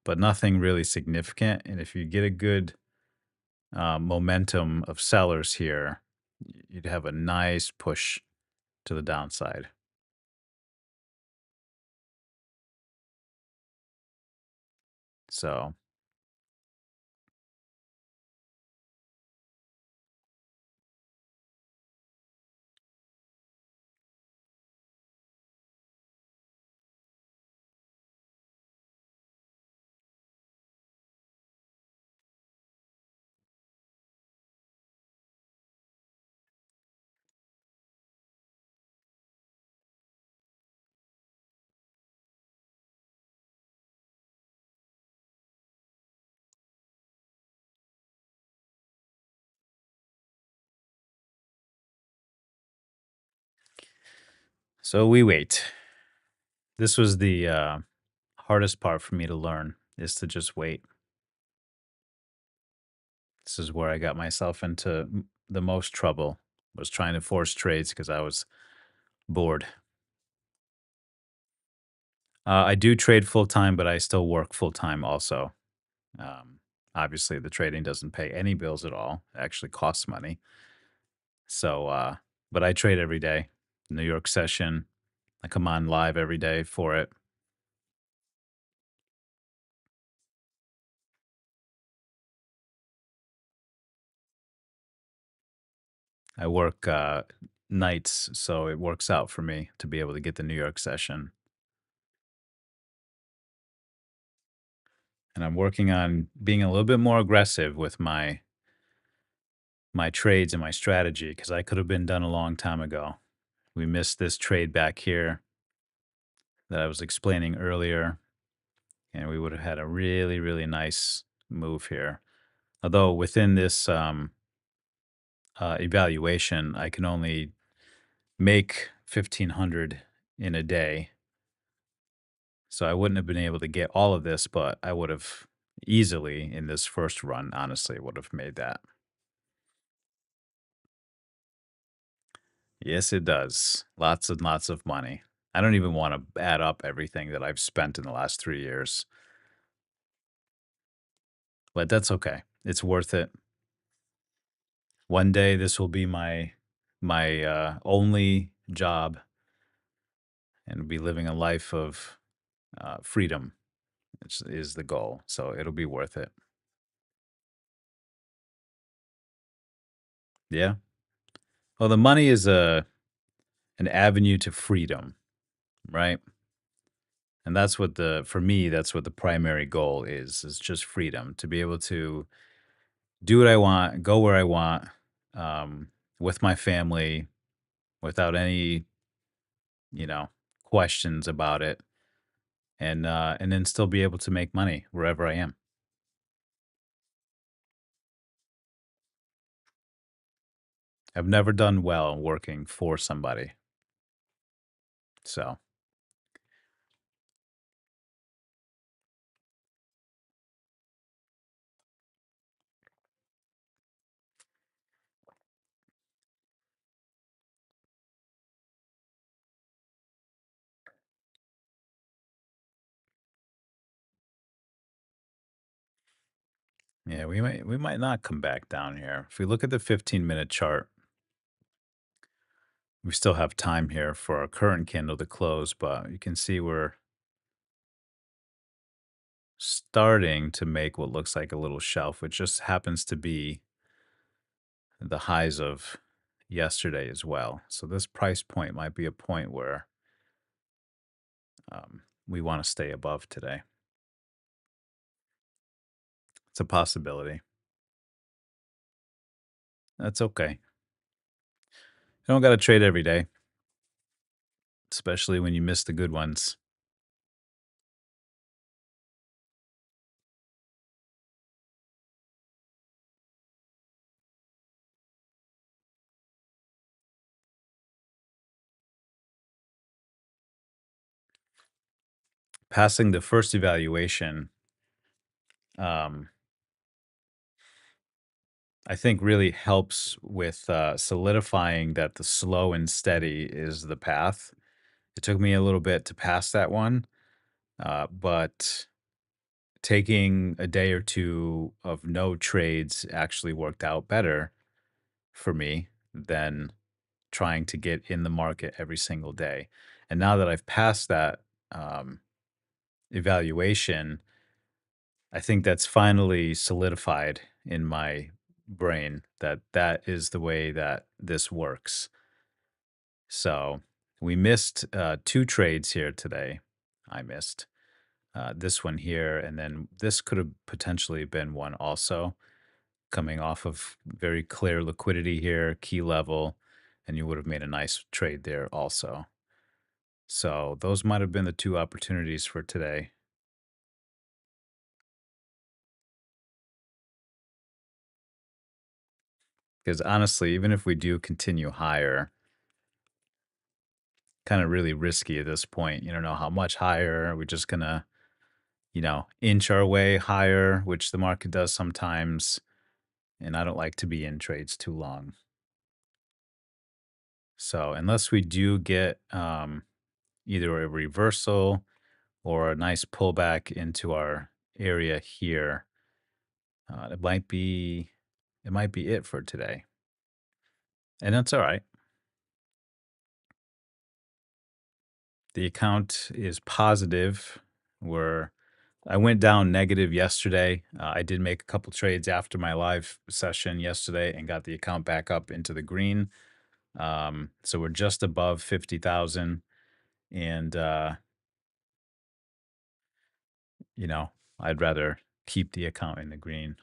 but nothing really significant. And if you get a good momentum of sellers here, you'd have a nice push to the downside. So, so we wait. This was the hardest part for me to learn is to just wait. This is where I got myself into the most trouble. Was trying to force trades because I was bored. I do trade full time, but I still work full time also. Um, Obviously, the trading doesn't pay any bills at all. It actually costs money. So, but I trade every day. New York session. I come on live every day for it. I work nights, so it works out for me to be able to get the New York session. And I'm working on being a little bit more aggressive with my trades and my strategy because I could have been done a long time ago. We missed this trade back here that I was explaining earlier, and we would have had a really, really nice move here. Although within this evaluation, I can only make 1500 in a day. So I wouldn't have been able to get all of this, but I would have easily in this first run, honestly, would have made that. Yes, it does. Lots and lots of money. I don't even want to add up everything that I've spent in the last 3 years, but that's okay. It's worth it. One day this will be my only job and be living a life of freedom, which is the goal. So it'll be worth it. Yeah. Well, the money is a an avenue to freedom, right? And that's what the for me, that's what the primary goal is just freedom to be able to do what I want, go where I want, um, with my family without any, you know, questions about it, and then still be able to make money wherever I am. I've never done well working for somebody. So, yeah, we might not come back down here. If we look at the 15-minute chart, we still have time here for our current candle to close, but you can see we're starting to make what looks like a little shelf, which just happens to be the highs of yesterday as well. So this price point might be a point where we want to stay above today. It's a possibility. That's okay. You don't got to trade every day, especially when you miss the good ones. Passing the first evaluation, um, I think really helps with solidifying that the slow and steady is the path. It took me a little bit to pass that one, but taking a day or two of no trades actually worked out better for me than trying to get in the market every single day. And now that I've passed that um, evaluation, I think that's finally solidified in my brain that that is the way that this works. So we missed two trades here today. I missed this one here, and then this could have potentially been one also coming off of very clear liquidity here, key level, and you would have made a nice trade there also. So those might have been the two opportunities for today. Because honestly, even if we do continue higher, kind of really risky at this point. You don't know how much higher. Are we just gonna, inch our way higher, which the market does sometimes. And I don't like to be in trades too long. So unless we do get either a reversal or a nice pullback into our area here, it might be it for today, and that's all right. The account is positive. Where I went down negative yesterday. I did make a couple trades after my live session yesterday and got the account back up into the green. So we're just above 50,000, and you know, I'd rather keep the account in the green.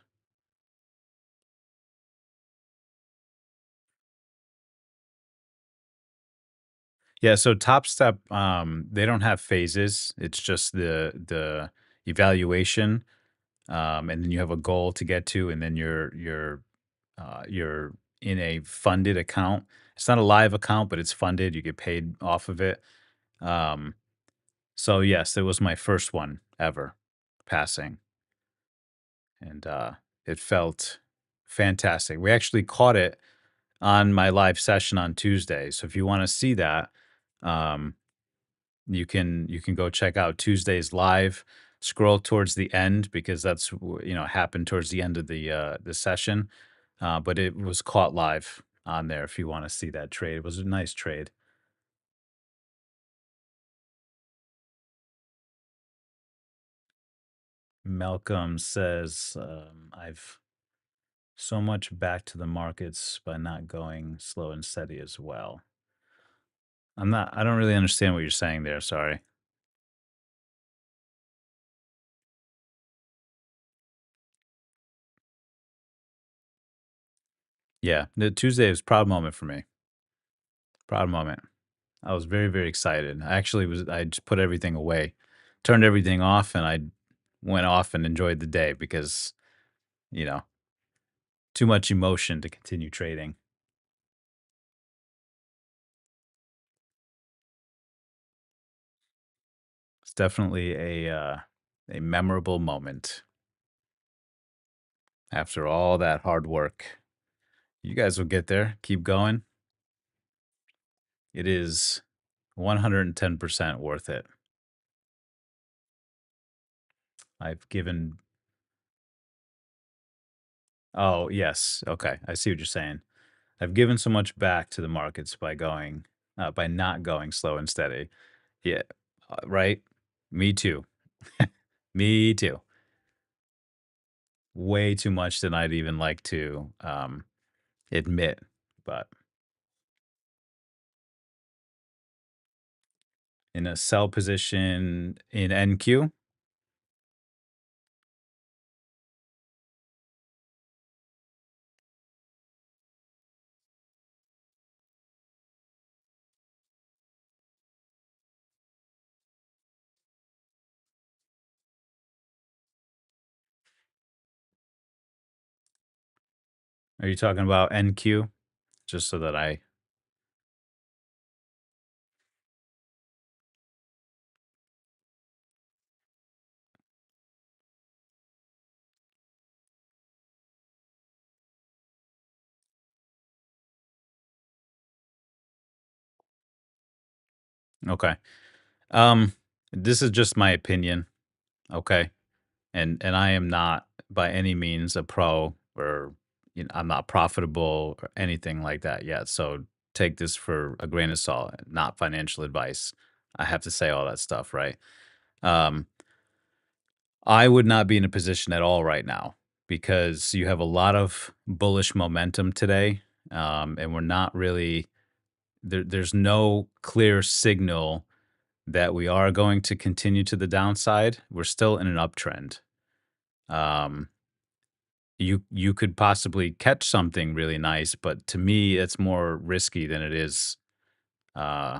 Yeah, so Top Step, they don't have phases. It's just the evaluation, and then you have a goal to get to, and then you're in a funded account. It's not a live account, but it's funded. You get paid off of it. Um, so yes, it was my first one ever passing, and it felt fantastic. We actually caught it on my live session on Tuesday. So if you want to see that, um, You can go check out Tuesday's live. Scroll towards the end because that's happened towards the end of the session. But it was caught live on there if you want to see that trade. It was a nice trade. Malcolm says, I've so much back to the markets by not going slow and steady as well. I don't really understand what you're saying there. Sorry. Yeah. The Tuesday was a proud moment for me. Proud moment. I was very, very excited. I just put everything away, turned everything off, and I went off and enjoyed the day because, you know, too much emotion to continue trading. It's definitely a memorable moment after all that hard work. You guys will get there. Keep going. It is 110% worth it. I've given Oh, yes. Okay. I see what you're saying. I've given so much back to the markets by not going slow and steady. Yeah. Right. Me too. Me too. Way too much than I'd even like to admit. But in a sell position in NQ, are you talking about NQ? Just so that I, okay. Um, this is just my opinion. Okay. And I am not by any means a pro or I'm not profitable or anything like that yet. So take this for a grain of salt, not financial advice. I have to say all that stuff, right? Um, I would not be in a position at all right now because you have a lot of bullish momentum today, and we're not really there's no clear signal that we are going to continue to the downside. We're still in an uptrend. Um, you could possibly catch something really nice, but to me, it's more risky than it is uh,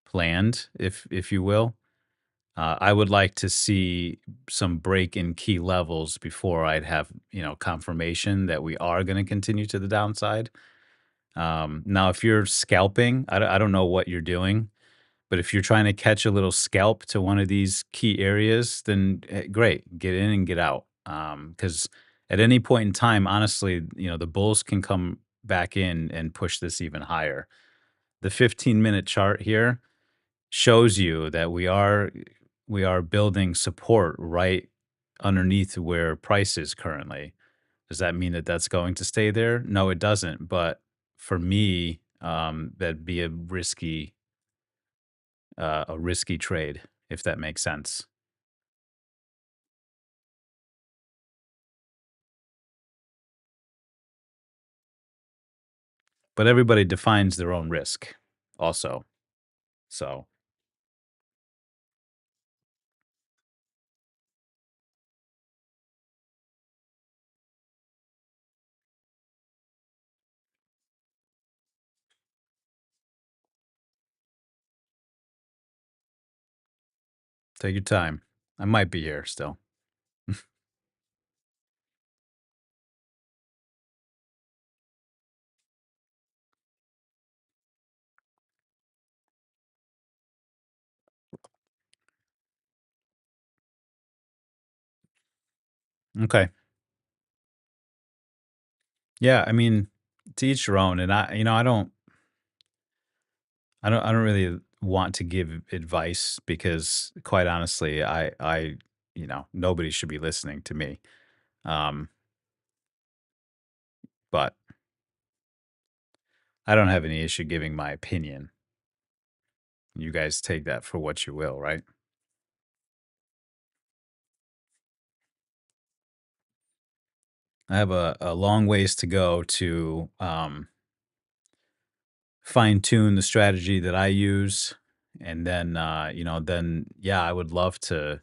planned, if you will. I would like to see some break in key levels before I'd have confirmation that we are going to continue to the downside. Now, if you're scalping, I don't know what you're doing, but if you're trying to catch a little scalp to one of these key areas, then great, get in and get out. Because at any point in time, honestly, the bulls can come back in and push this even higher. The 15-minute chart here shows you that we are building support right underneath where price is currently. Does that mean that that's going to stay there? No, it doesn't. But for me, that'd be a risky trade, if that makes sense. But everybody defines their own risk also. So take your time. I might be here still. Okay. Yeah, I mean, to each your own. And I don't really want to give advice because quite honestly, nobody should be listening to me. Um, but I don't have any issue giving my opinion. You guys take that for what you will, right? I have a long ways to go to fine tune the strategy that I use. And then, yeah, I would love to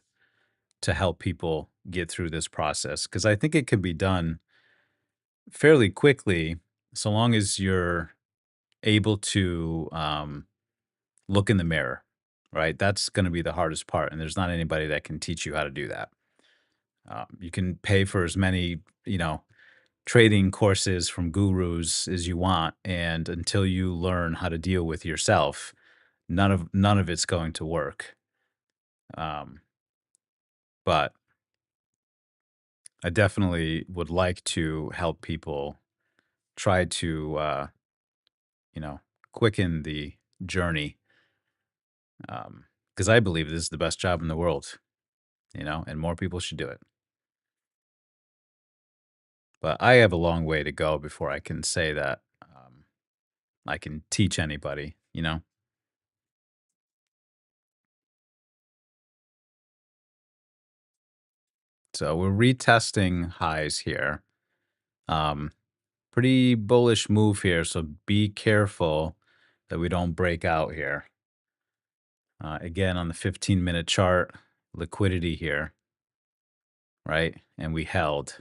help people get through this process because I think it can be done fairly quickly so long as you're able to look in the mirror, right? That's going to be the hardest part. And there's not anybody that can teach you how to do that. You can pay for as many, trading courses from gurus as you want. And until you learn how to deal with yourself, none of it's going to work. Um, but I definitely would like to help people try to, you know, quicken the journey because I believe this is the best job in the world, and more people should do it. But I have a long way to go before I can say that I can teach anybody. So we're retesting highs here. Um, Pretty bullish move here. So be careful that we don't break out here. Again, on the 15-minute chart, liquidity here, right? And we held.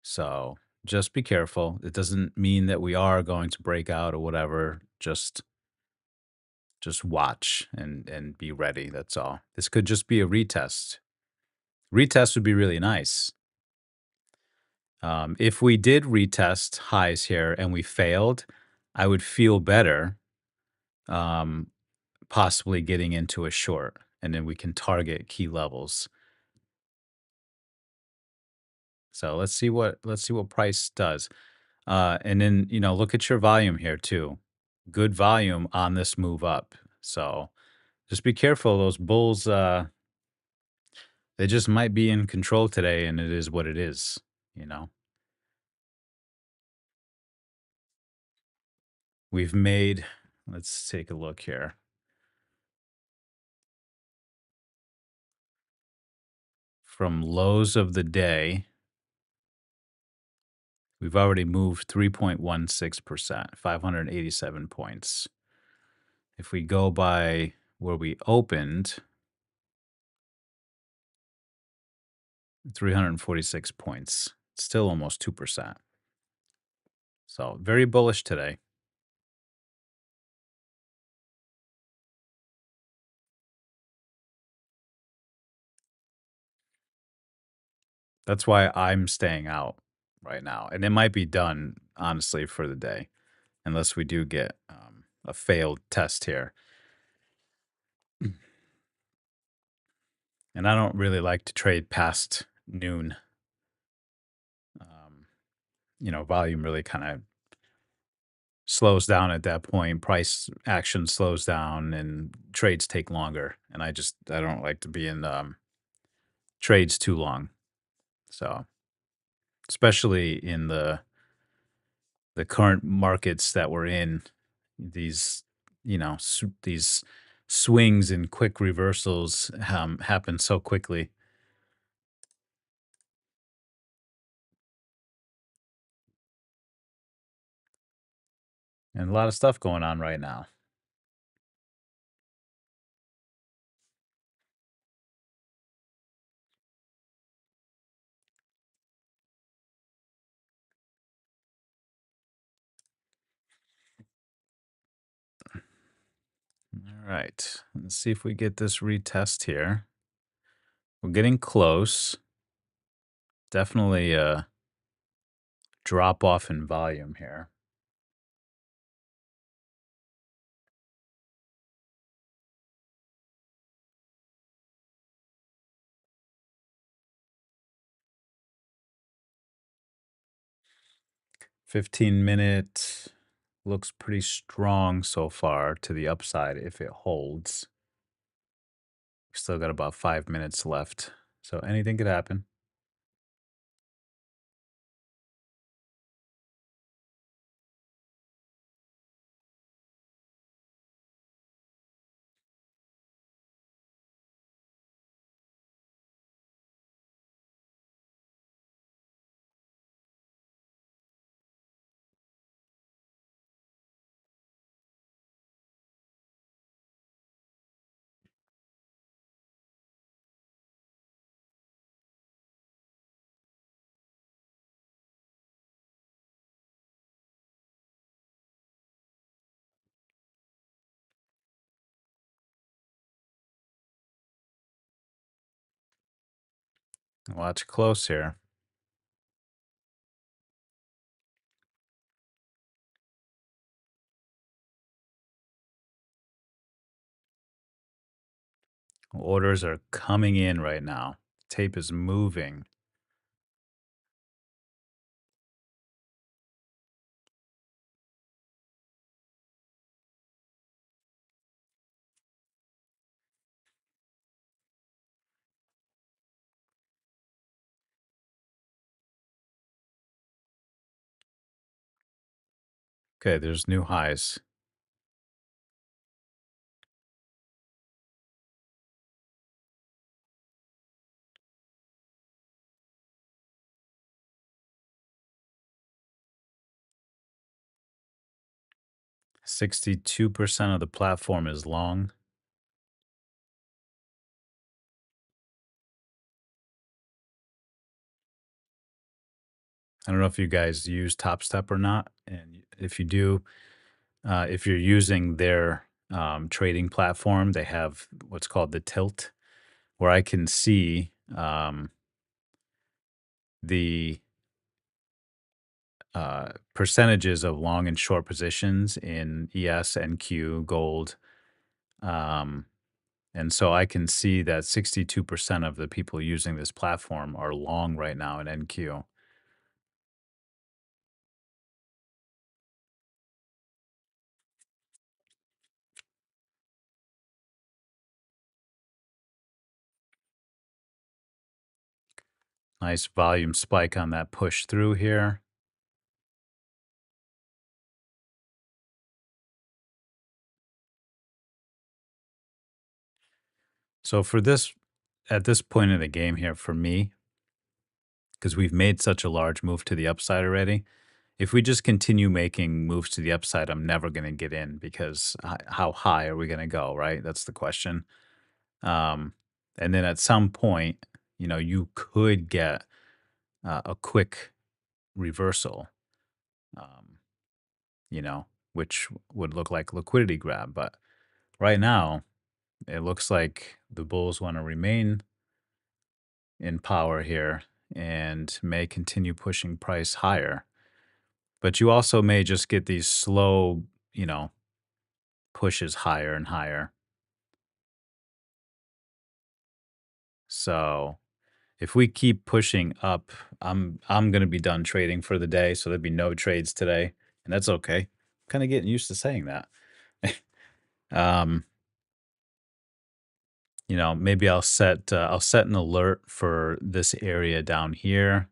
So just be careful. It doesn't mean that we are going to break out or whatever. Just watch and be ready. That's all. This could just be a retest. Retest would be really nice. If we did retest highs here and we failed, I would feel better, um, possibly getting into a short, and then we can target key levels. So let's see what price does. And then, look at your volume here too. Good volume on this move up. So just be careful. Those bulls, they just might be in control today, and it is what it is, you know. We've made, let's take a look here. From lows of the day, we've already moved 3.16%, 587 points. If we go by where we opened, 346 points, still almost 2%. So very bullish today. That's why I'm staying out right now. And it might be done, honestly, for the day, unless we do get a failed test here. And I don't really like to trade past noon. Um, volume really kind of slows down at that point. Price action slows down and trades take longer. And I don't like to be in trades too long. So, especially in the current markets that we're in, these, these swings and quick reversals happen so quickly. And a lot of stuff going on right now. All right. Let's see if we get this retest here. We're getting close. Definitely a drop off in volume here. $15-minute looks pretty strong so far to the upside if it holds. Still got about 5 minutes left. So anything could happen. Watch close here. Orders are coming in right now. Tape is moving. Okay, there's new highs. 62% of the platform is long. I don't know if you guys use Top Step or not. And if you do, if you're using their trading platform, they have what's called the tilt, where I can see the percentages of long and short positions in ES, NQ, gold. Um, and so I can see that 62% of the people using this platform are long right now in NQ. Nice volume spike on that push through here. So for this, at this point in the game here, for me, because we've made such a large move to the upside already, if we just continue making moves to the upside, I'm never going to get in because how high are we going to go, right? That's the question. Um, and then at some point, you could get a quick reversal, um, which would look like liquidity grab. But right now, it looks like the bulls want to remain in power here and may continue pushing price higher. But you also may just get these slow, pushes higher and higher. So if we keep pushing up, I'm gonna be done trading for the day. So there'd be no trades today, and that's okay. I'm kind of getting used to saying that. um, maybe I'll set an alert for this area down here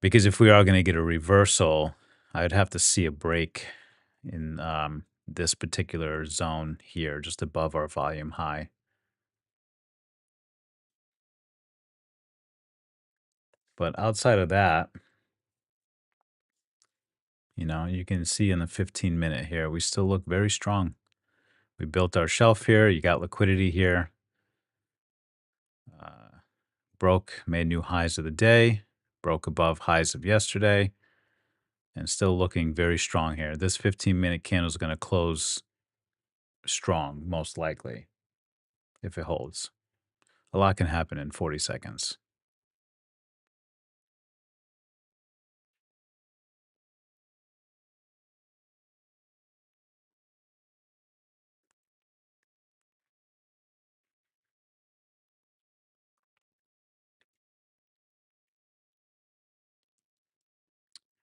because if we are going to get a reversal, I'd have to see a break in this particular zone here, just above our volume high. But outside of that, you can see in the 15-minute here, we still look very strong. We built our shelf here. You got liquidity here. Uh, made new highs of the day, broke above highs of yesterday, and still looking very strong here. This 15-minute candle is going to close strong, most likely, if it holds. A lot can happen in 40 seconds.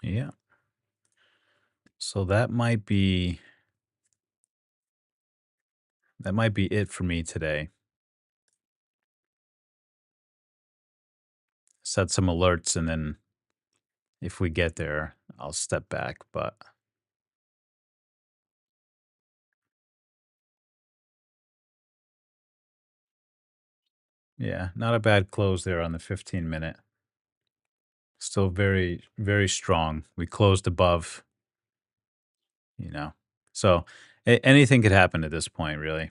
Yeah. So that might be it for me today. Set some alerts, and then if we get there, I'll step back. But yeah, not a bad close there on the 15-minute. Still very, very strong. We closed above, you know. So anything could happen at this point, really.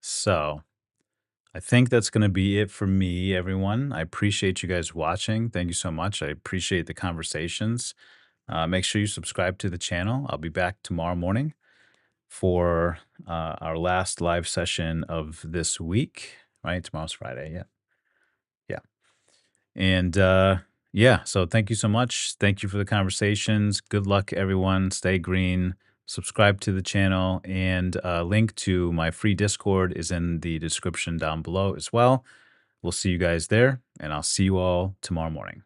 So I think that's going to be it for me, everyone. I appreciate you guys watching. Thank you so much. I appreciate the conversations. Make sure you subscribe to the channel. I'll be back tomorrow morning for our last live session of this week. Right? Tomorrow's Friday. Yeah. Yeah. And yeah, so thank you so much. Thank you for the conversations. Good luck, everyone. Stay green. Subscribe to the channel, and link to my free Discord is in the description down below as well. We'll see you guys there, and I'll see you all tomorrow morning.